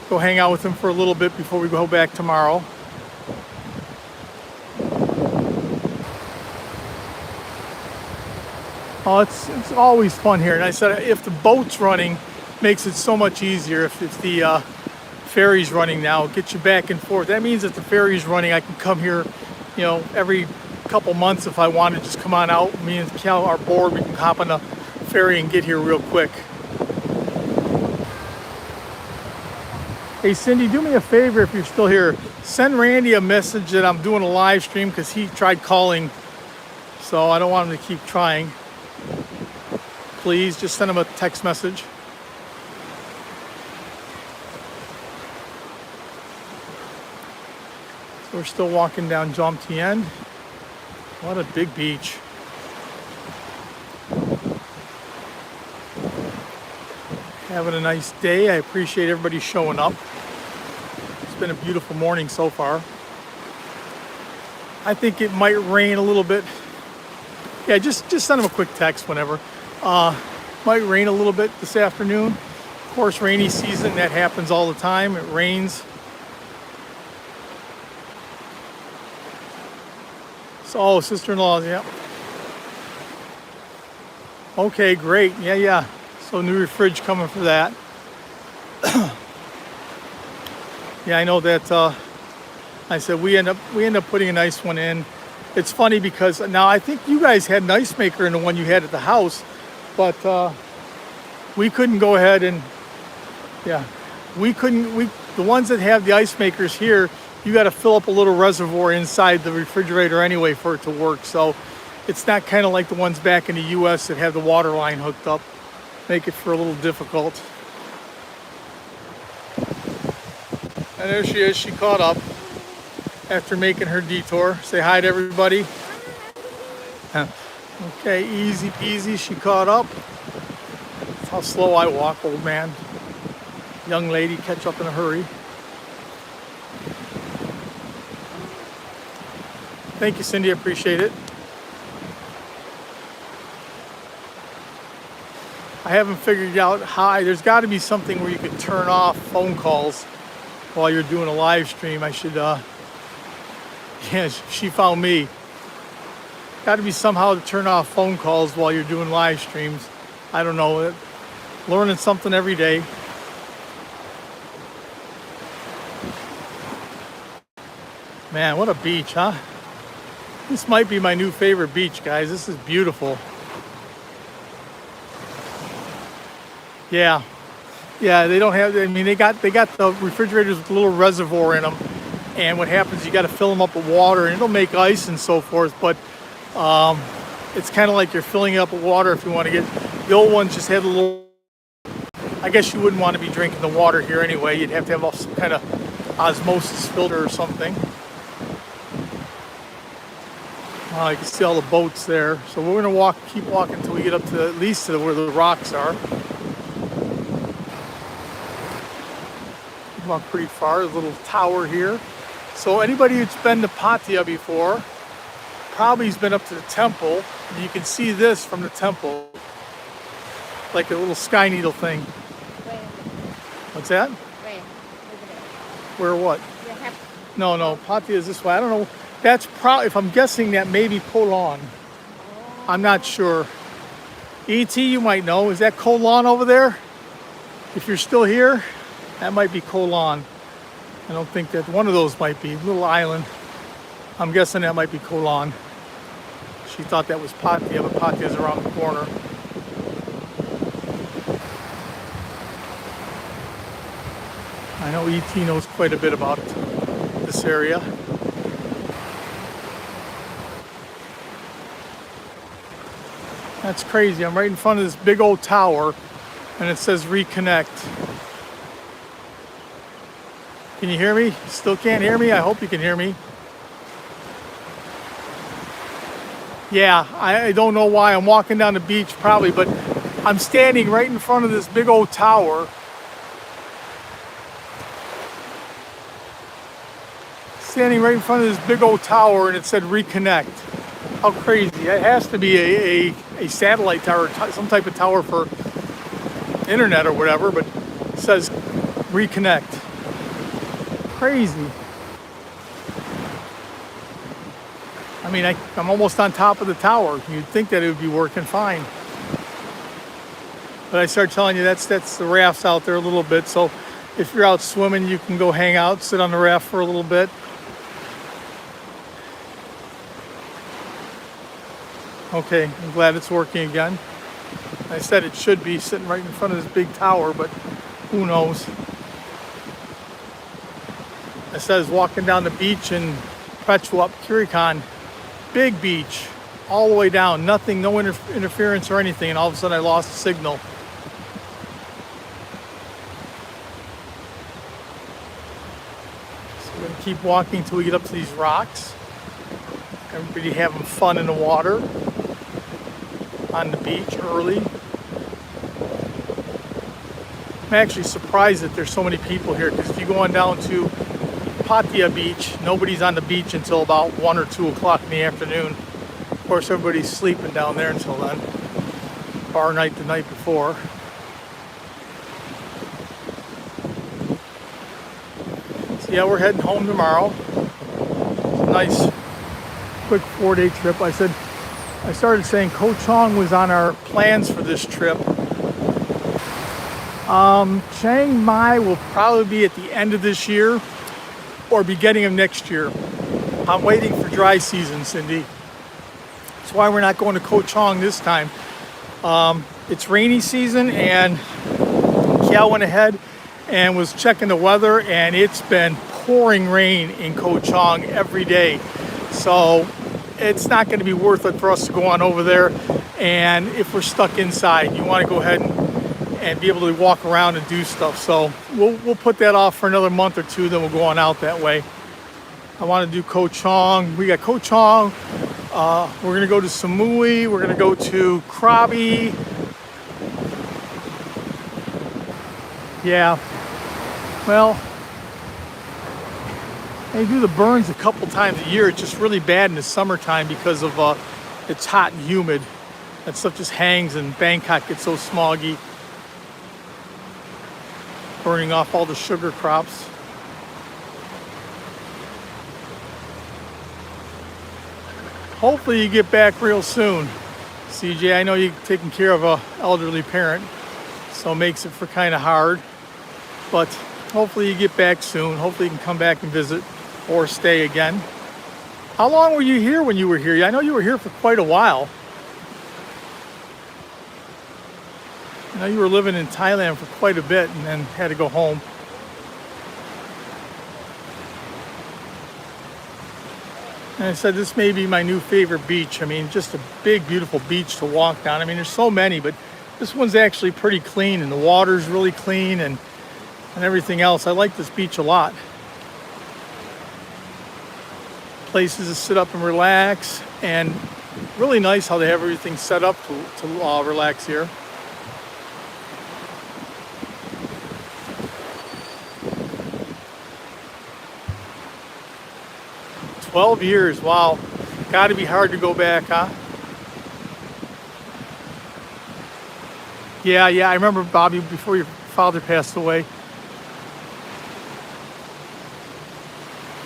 Go hang out with him for a little bit before we go back tomorrow. Oh, it's always fun here. And I said if the boat's running, makes it so much easier. If the ferry's running now, get you back and forth. That means if the ferry's running, I can come here, you know, every couple months if I want to just come on out. Me and Cal are bored, we can hop on the ferry and get here real quick. Hey Cindy, do me a favor if you're still here. Send Randy a message that I'm doing a live stream because he tried calling, so I don't want him to keep trying. Please just send him a text message. So we're still walking down Jomtien. What a big beach. Having a nice day. I appreciate everybody showing up. It's been a beautiful morning so far. I think it might rain a little bit. Yeah, just send them a quick text whenever. Might rain a little bit this afternoon. Of course, rainy season, that happens all the time. It rains. So, sister-in-laws, yeah. Okay, great. Yeah. So new fridge coming for that. Yeah, I know that. I said we end up putting a nice one in. It's funny because now I think you guys had an ice maker in the one you had at the house, but we couldn't go ahead and the ones that have the ice makers here, you got to fill up a little reservoir inside the refrigerator anyway for it to work. So it's not kind of like the ones back in the US that have the water line hooked up. Make it for a little difficult. And there she is, she caught up after making her detour. Say hi to everybody. Okay, easy peasy, she caught up. That's how slow I walk, old man. Young lady, catch up in a hurry. Thank you, Cindy, I appreciate it. I haven't figured out how, there's got to be something where you can turn off phone calls while you're doing a live stream. I should, yeah, she found me. Got to be somehow to turn off phone calls while you're doing live streams. I don't know, learning something every day. Man, what a beach, huh? This might be my new favorite beach, guys. This is beautiful. Yeah, they don't have, I mean, they got the refrigerators with a little reservoir in them, and what happens, you got to fill them up with water, and it'll make ice and so forth, but it's kind of like you're filling it up with water if you want to get, the old ones just had a little, I guess you wouldn't want to be drinking the water here anyway, you'd have to have some kind of osmosis filter or something. You can see all the boats there. So we're gonna keep walking until we get up to at least to where the rocks are. Walk pretty far. There's a little tower here. So anybody who's been to Pattaya before probably has been up to the temple. And you can see this from the temple, like a little sky needle thing. Where? What's that? Where? Over there. Where what? You have No, Pattaya is this way. I don't know. That's probably, if I'm guessing, that may be Koh Lan. I'm not sure. E.T., you might know. Is that Koh Lan over there? If you're still here, that might be Koh Lan. I don't think that one of those might be. Little island. I'm guessing that might be Koh Lan. She thought that was Pattaya, but Pattaya's around the corner. I know E.T. knows quite a bit about this area. That's crazy. I'm right in front of this big old tower and it says reconnect. Can you hear me? Still can't hear me? I hope you can hear me. Yeah, I don't know why. I'm walking down the beach probably, but I'm standing right in front of this big old tower. Standing right in front of this big old tower and it said reconnect. How crazy. It has to be a satellite tower, some type of tower for internet or whatever, but it says reconnect. Crazy. I mean, I'm almost on top of the tower. You'd think that it would be working fine. But I started telling you that's the rafts out there a little bit. So if you're out swimming, you can go hang out, sit on the raft for a little bit. Okay, I'm glad it's working again. I said it should be sitting right in front of this big tower, but who knows? I said I was walking down the beach in Pattaya, Kirikan. Big beach, all the way down. Nothing, no interference or anything, and all of a sudden I lost the signal. So we're gonna keep walking until we get up to these rocks. Everybody having fun in the water. On the beach early. I'm actually surprised that there's so many people here, because if you go on down to Pattaya Beach, nobody's on the beach until about 1 or 2 o'clock in the afternoon. Of course, everybody's sleeping down there until then. Bar night the night before. So yeah, we're heading home tomorrow. It's a nice, quick 4-day trip. I started saying Koh Chang was on our plans for this trip. Chiang Mai will probably be at the end of this year or beginning of next year. I'm waiting for dry season, Cindy. That's why we're not going to Koh Chang this time. It's rainy season, and Cal went ahead and was checking the weather, and it's been pouring rain in Koh Chang every day. So it's not going to be worth it for us to go on over there. And if we're stuck inside, you want to go ahead and be able to walk around and do stuff. So we'll put that off for another month or two, then we'll go on out that way. I want to do Koh Chang. We got Koh Chang. We're going to go to Samui. We're going to go to Krabi. Yeah. Well, they do the burns a couple times a year. It's just really bad in the summertime because of it's hot and humid. That stuff just hangs, and Bangkok gets so smoggy, burning off all the sugar crops. Hopefully you get back real soon, CJ. I know you're taking care of an elderly parent, so it makes it for kind of hard. But hopefully you get back soon. Hopefully you can come back and visit or stay again. How long were you here when you were here? I know you were here for quite a while. I know you were living in Thailand for quite a bit and then had to go home. And I said this may be my new favorite beach. I mean, just a big, beautiful beach to walk down. I mean, there's so many, but this one's actually pretty clean, and the water's really clean, and everything else. I like this beach a lot. places to sit up and relax, and really nice how they have everything set up to relax here. "12 years, wow. Got to be hard to go back, huh?" Yeah, I remember, Bobby, before your father passed away.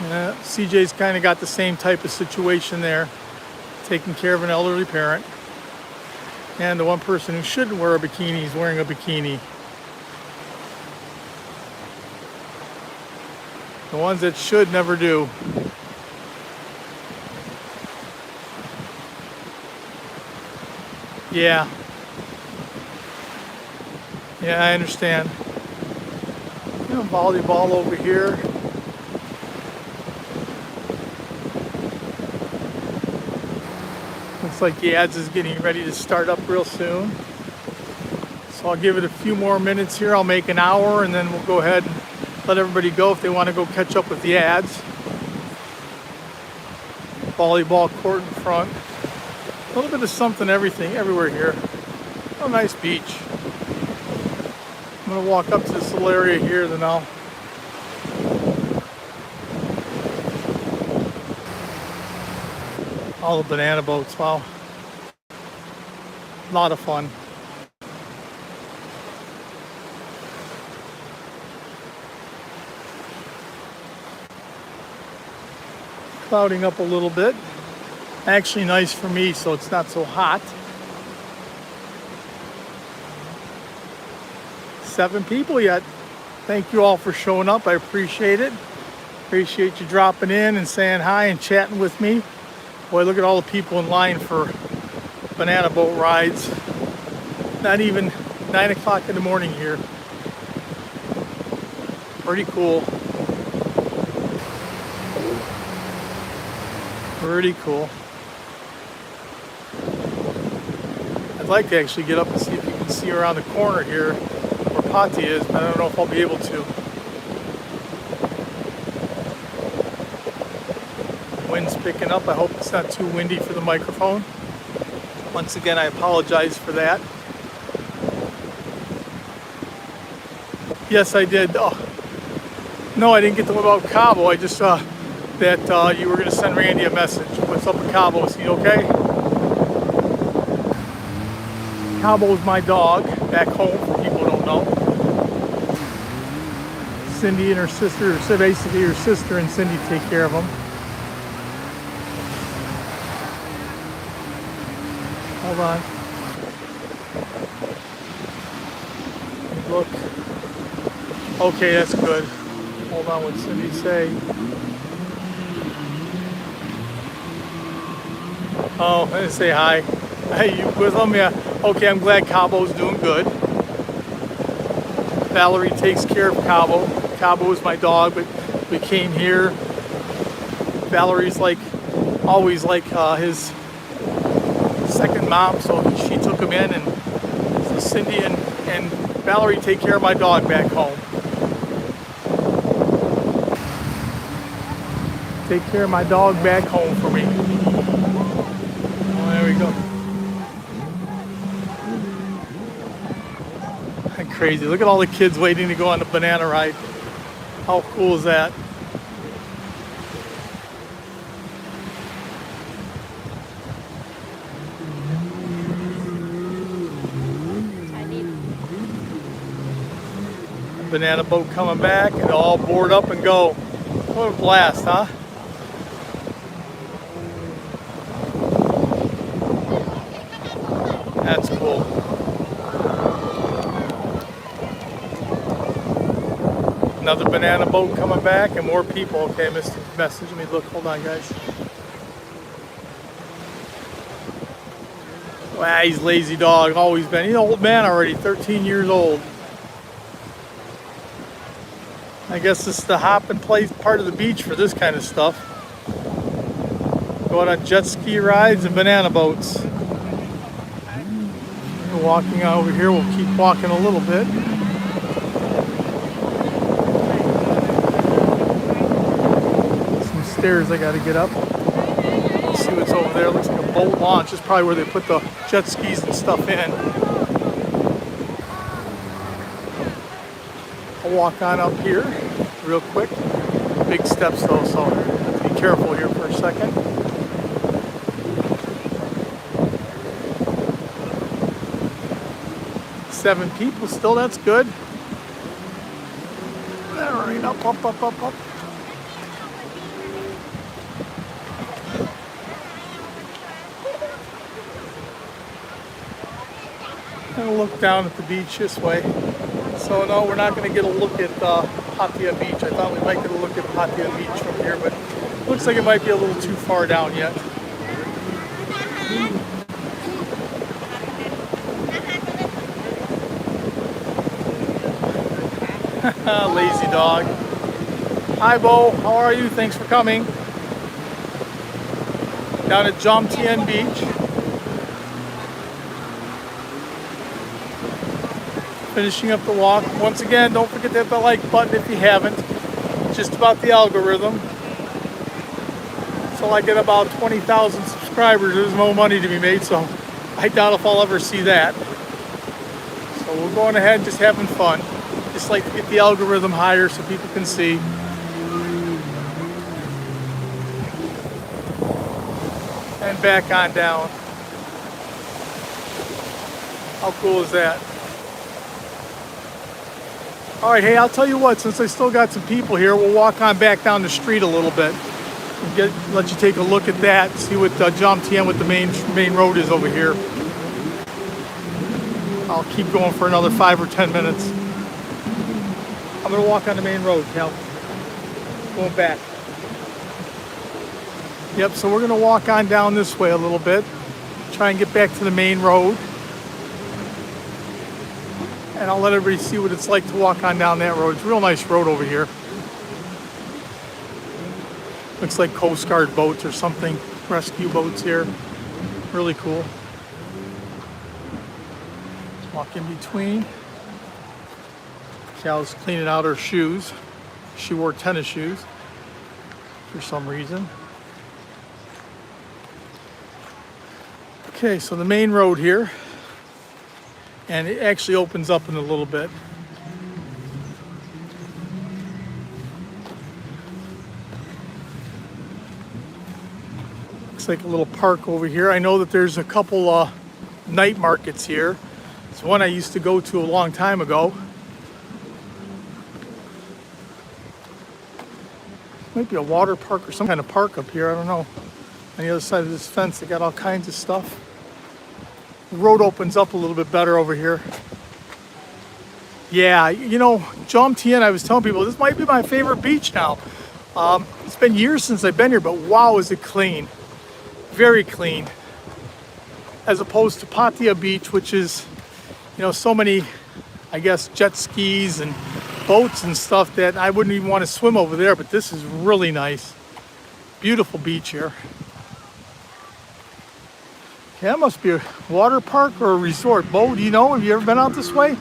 Yeah, CJ's kind of got the same type of situation there, taking care of an elderly parent. And the one person who shouldn't wear a bikini is wearing a bikini. The ones that should never do. Yeah. Yeah, I understand. You know, volleyball over here. Looks like the ads is getting ready to start up real soon. So I'll give it a few more minutes here. I'll make an hour, and then we'll go ahead and let everybody go if they want to go catch up with the ads. Volleyball court in front. A little bit of something, everything, everywhere here. Oh, nice beach. I'm gonna walk up to this little area here, then I'll all the banana boats. Wow, a lot of fun. Clouding up a little bit. Actually nice for me, so it's not so hot. 7 people yet. Thank you all for showing up. I appreciate it. Appreciate you dropping in and saying hi and chatting with me. Boy, look at all the people in line for banana boat rides. Not even 9 o'clock in the morning here. Pretty cool. Pretty cool. I'd like to actually get up and see if you can see around the corner here where Pattaya is, but I don't know if I'll be able to. Wind's picking up. I hope it's not too windy for the microphone. Once again, I apologize for that. Yes, I did. Oh, no, I didn't get the one about Cabo. I just saw that you were going to send Randy a message. What's up with Cabo? Is he okay? Cabo is my dog back home, for people who don't know. Cindy and her sister, so basically her sister and Cindy take care of him. Hold on. Look. Okay, that's good. Hold on, what'd Cindy say? Oh, I didn't say hi. Hey, you with them? Yeah. Okay, I'm glad Cabo's doing good. Valerie takes care of Cabo. Cabo is my dog, but we came here. Valerie's like, always like his second mom, so she took him in, and so Cindy and Valerie take care of my dog back home. Take care of my dog back home for me. Oh, there we go. Crazy. Look at all the kids waiting to go on the banana ride. How cool is that? Banana boat coming back and all board up and go. What a blast, huh? That's cool. Another banana boat coming back and more people. Okay, I missed the message. Let me look. Hold on, guys. Wow, he's lazy dog. Always been. He's an old man already, 13 years old. I guess this is the hop and play part of the beach for this kind of stuff. Going on jet ski rides and banana boats. We're walking over here. We'll keep walking a little bit. Some stairs I got to get up. see what's over there. It looks like a boat launch. It's probably where they put the jet skis and stuff in. I'll walk on up here real quick. Big steps though, so have to be careful here for a second. Seven people still, that's good. All right, up. And look down at the beach this way. So no, we're not going to get a look at Pattaya Beach. I thought we might get a look at Pattaya Beach from here, but looks like it might be a little too far down yet. Lazy dog. Hi Bo, how are you? Thanks for coming. Down at Jomtien Beach. Finishing up the walk. Once again, don't forget to hit the like button if you haven't. It's just about the algorithm. So I get about 20,000 subscribers. There's no money to be made, so I doubt if I'll ever see that. So we're going ahead, just having fun. Just like to get the algorithm higher so people can see. And back on down. How cool is that? All right, hey, I'll tell you what, since I still got some people here, we'll walk on back down the street a little bit. And let you take a look at that, see what Jomtien, what the main road is over here. I'll keep going for another 5 or 10 minutes. I'm gonna walk on the main road, Cal. Going back. Yep, so we're gonna walk on down this way a little bit. Try and get back to the main road. And I'll let everybody see what it's like to walk on down that road. It's a real nice road over here. Looks like Coast Guard boats or something. Rescue boats here. Really cool. Let's walk in between. Cal's cleaning out her shoes. She wore tennis shoes for some reason. Okay, so the main road here. And it actually opens up in a little bit. Looks like a little park over here. I know that there's a couple night markets here. It's one I used to go to a long time ago. Might be a water park or some kind of park up here. I don't know. On the other side of this fence, they got all kinds of stuff. The road opens up a little bit better over here. Yeah, you know, Jomtien, I was telling people, this might be my favorite beach now. It's been years since I've been here, but wow, is it clean. Very clean. As opposed to Pattaya Beach, which is, you know, so many, I guess, jet skis and boats and stuff that I wouldn't even want to swim over there, but this is really nice. Beautiful beach here. Okay, that must be a water park or a resort. Bo, do you know? Have you ever been out this way?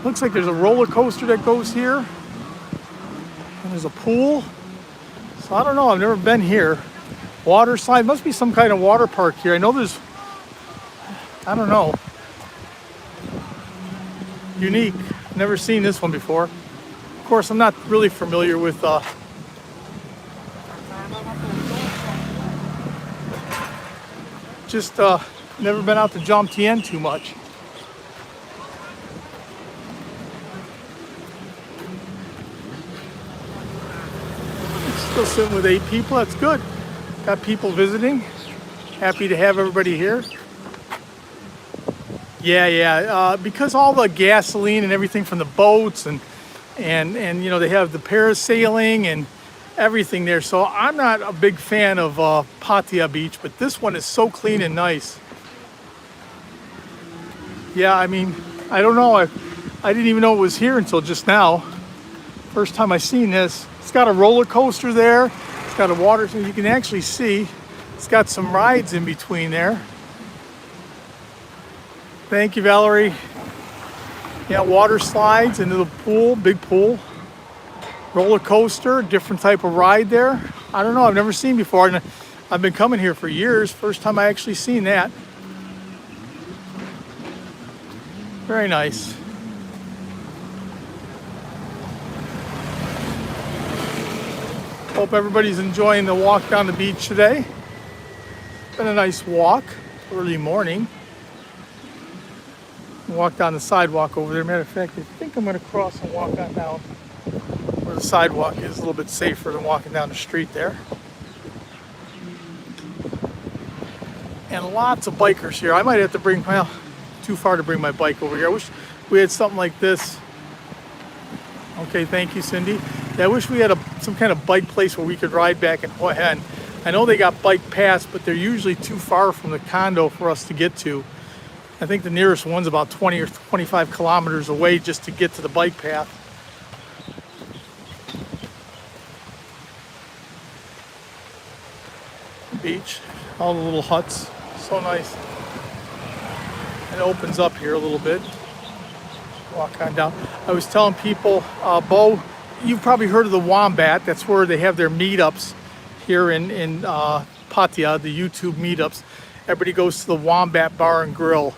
Looks like there's a roller coaster that goes here. And there's a pool. So I don't know, I've never been here. Water slide, must be some kind of water park here. I know there's, I don't know. Unique, never seen this one before. Of course, I'm not really familiar with just never been out to Jomtien too much. Still sitting with 8 people, that's good. Got people visiting. Happy to have everybody here. Yeah, because all the gasoline and everything from the boats and you know, they have the parasailing and everything there. So I'm not a big fan of Pattaya Beach, but this one is so clean and nice. Yeah, I mean, I don't know. I didn't even know it was here until just now. First time I seen this. It's got a roller coaster there. It's got a water, so you can actually see. It's got some rides in between there. Thank you, Valerie. Yeah, water slides into the pool, big pool. Roller coaster, different type of ride there. I don't know, I've never seen before. And I've been coming here for years. First time I actually seen that. Very nice. Hope everybody's enjoying the walk down the beach today. Been a nice walk, early morning. Walk down the sidewalk over there. Matter of fact, I think I'm going to cross and walk on down where the sidewalk is. A little bit safer than walking down the street there. And lots of bikers here. I might have to bring, well, too far to bring my bike over here. I wish we had something like this. Okay, thank you, Cindy. Yeah, I wish we had some kind of bike place where we could ride back and forth. I know they got bike paths, but they're usually too far from the condo for us to get to. I think the nearest one's about 20 or 25 kilometers away just to get to the bike path. Beach, all the little huts, so nice. It opens up here a little bit. Walk on down. I was telling people, Bo, you've probably heard of the Wombat. That's where they have their meetups here in Pattaya, the YouTube meetups. Everybody goes to the Wombat Bar and Grill.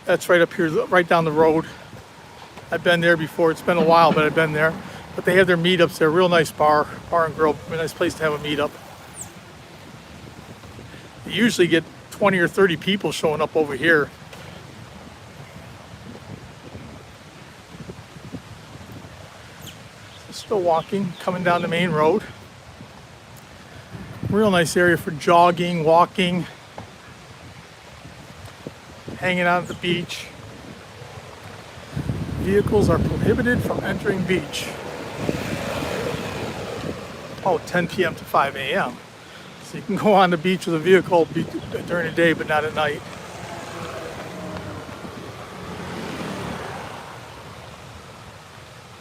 That's right up here, right down the road. I've been there before. It's been a while, but I've been there. But they have their meetups there. Real nice bar and grill. A nice place to have a meetup. You usually get 20 or 30 people showing up over here. Still walking, coming down the main road. Real nice area for jogging, walking, hanging out at the beach. Vehicles are prohibited from entering beach. Oh, 10 p.m. to 5 a.m. So you can go on the beach with a vehicle during the day, but not at night.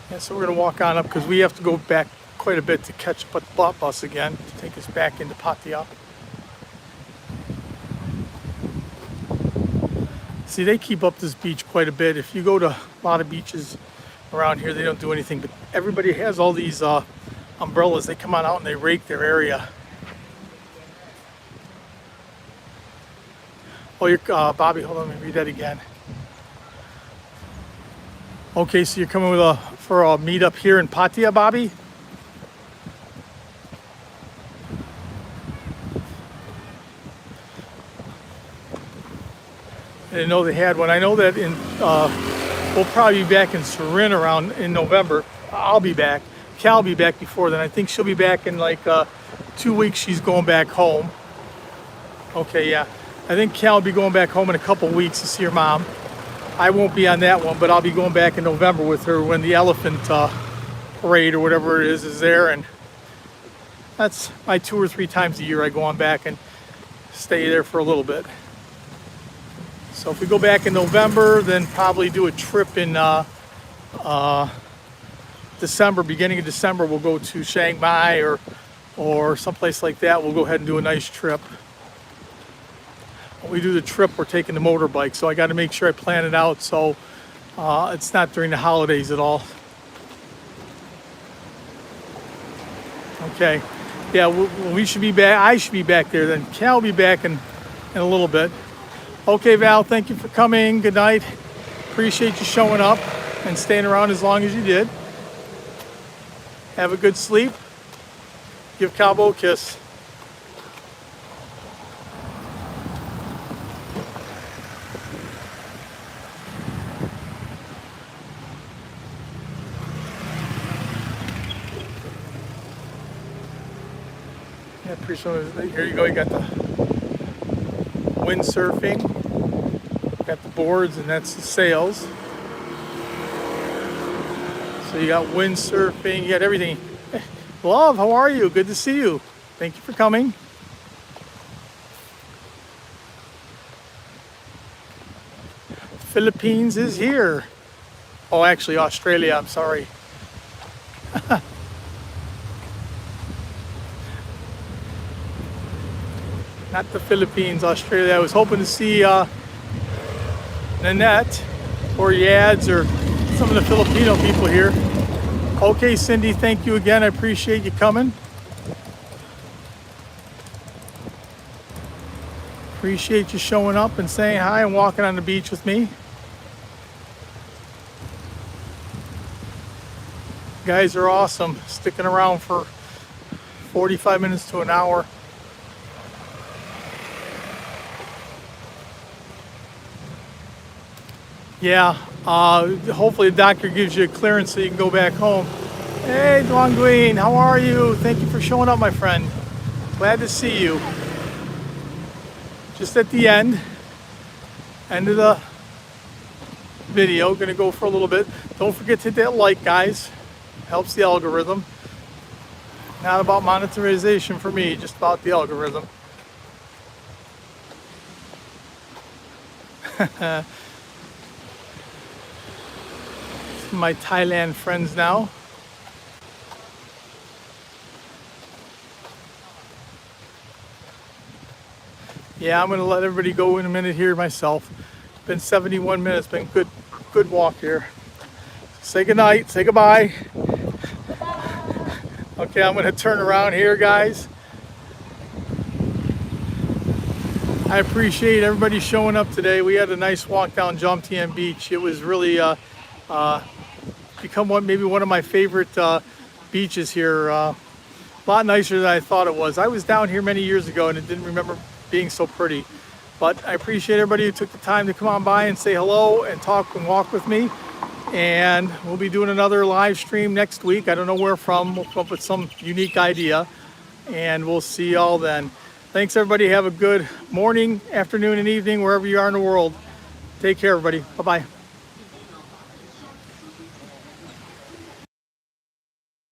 Yeah, so we're going to walk on up because we have to go back quite a bit to catch the bus again to take us back into Pattaya. See, they keep up this beach quite a bit. If you go to a lot of beaches around here, they don't do anything, but everybody has all these umbrellas. They come on out and they rake their area. Oh, you're, Bobby, hold on, let me read that again. Okay, so you're coming with for a meetup here in Pattaya, Bobby? I didn't know they had one. I know that we'll probably be back in Surin around in November. I'll be back. Cal will be back before then. I think she'll be back in like 2 weeks. She's going back home. Okay, yeah. I think Cal will be going back home in a couple weeks to see her mom. I won't be on that one, but I'll be going back in November with her when the elephant parade or whatever it is there. And that's my 2 or 3 times a year I go on back and stay there for a little bit. So if we go back in November, then probably do a trip in December, beginning of December. We'll go to Chiang Mai or someplace like that. We'll go ahead and do a nice trip. When we do the trip, we're taking the motorbike, so I got to make sure I plan it out so it's not during the holidays at all. Okay, yeah, we should be back. I should be back there then. Cal will be back in a little bit. Okay, Val, thank you for coming. Good night. Appreciate you showing up and staying around as long as you did. Have a good sleep. Give Calbo a kiss. Yeah, appreciate it. Here you go. You got the windsurfing. Got the boards, and that's the sails. So you got windsurfing. You got everything. Hey, love, how are you? Good to see you. Thank you for coming. Philippines is here. Oh, actually, Australia. I'm sorry. Not the Philippines, Australia. I was hoping to see Nanette or Yads or some of the Filipino people here. Okay, Cindy, thank you again. I appreciate you coming. Appreciate you showing up and saying hi and walking on the beach with me. You guys are awesome, sticking around for 45 minutes to an hour. Yeah, hopefully the doctor gives you a clearance so you can go back home. Hey, Duan Nguyen, how are you? Thank you for showing up, my friend. Glad to see you. Just at the end of the video, gonna go for a little bit. Don't forget to hit that like, guys. Helps the algorithm. Not about monetization for me, just about the algorithm. My Thailand friends now. Yeah, I'm gonna let everybody go in a minute here myself. It's been 71 minutes, been good walk here. Say goodnight, say goodbye. Okay, I'm gonna turn around here, guys. I appreciate everybody showing up today. We had a nice walk down Jomtien Beach. It was really become maybe one of my favorite beaches here. A lot nicer than I thought it was. I was down here many years ago and I didn't remember being so pretty. But I appreciate everybody who took the time to come on by and say hello and talk and walk with me. And we'll be doing another live stream next week. I don't know where from. We'll come up with some unique idea. And we'll see y'all then. Thanks, everybody. Have a good morning, afternoon, and evening, wherever you are in the world. Take care, everybody. Bye-bye.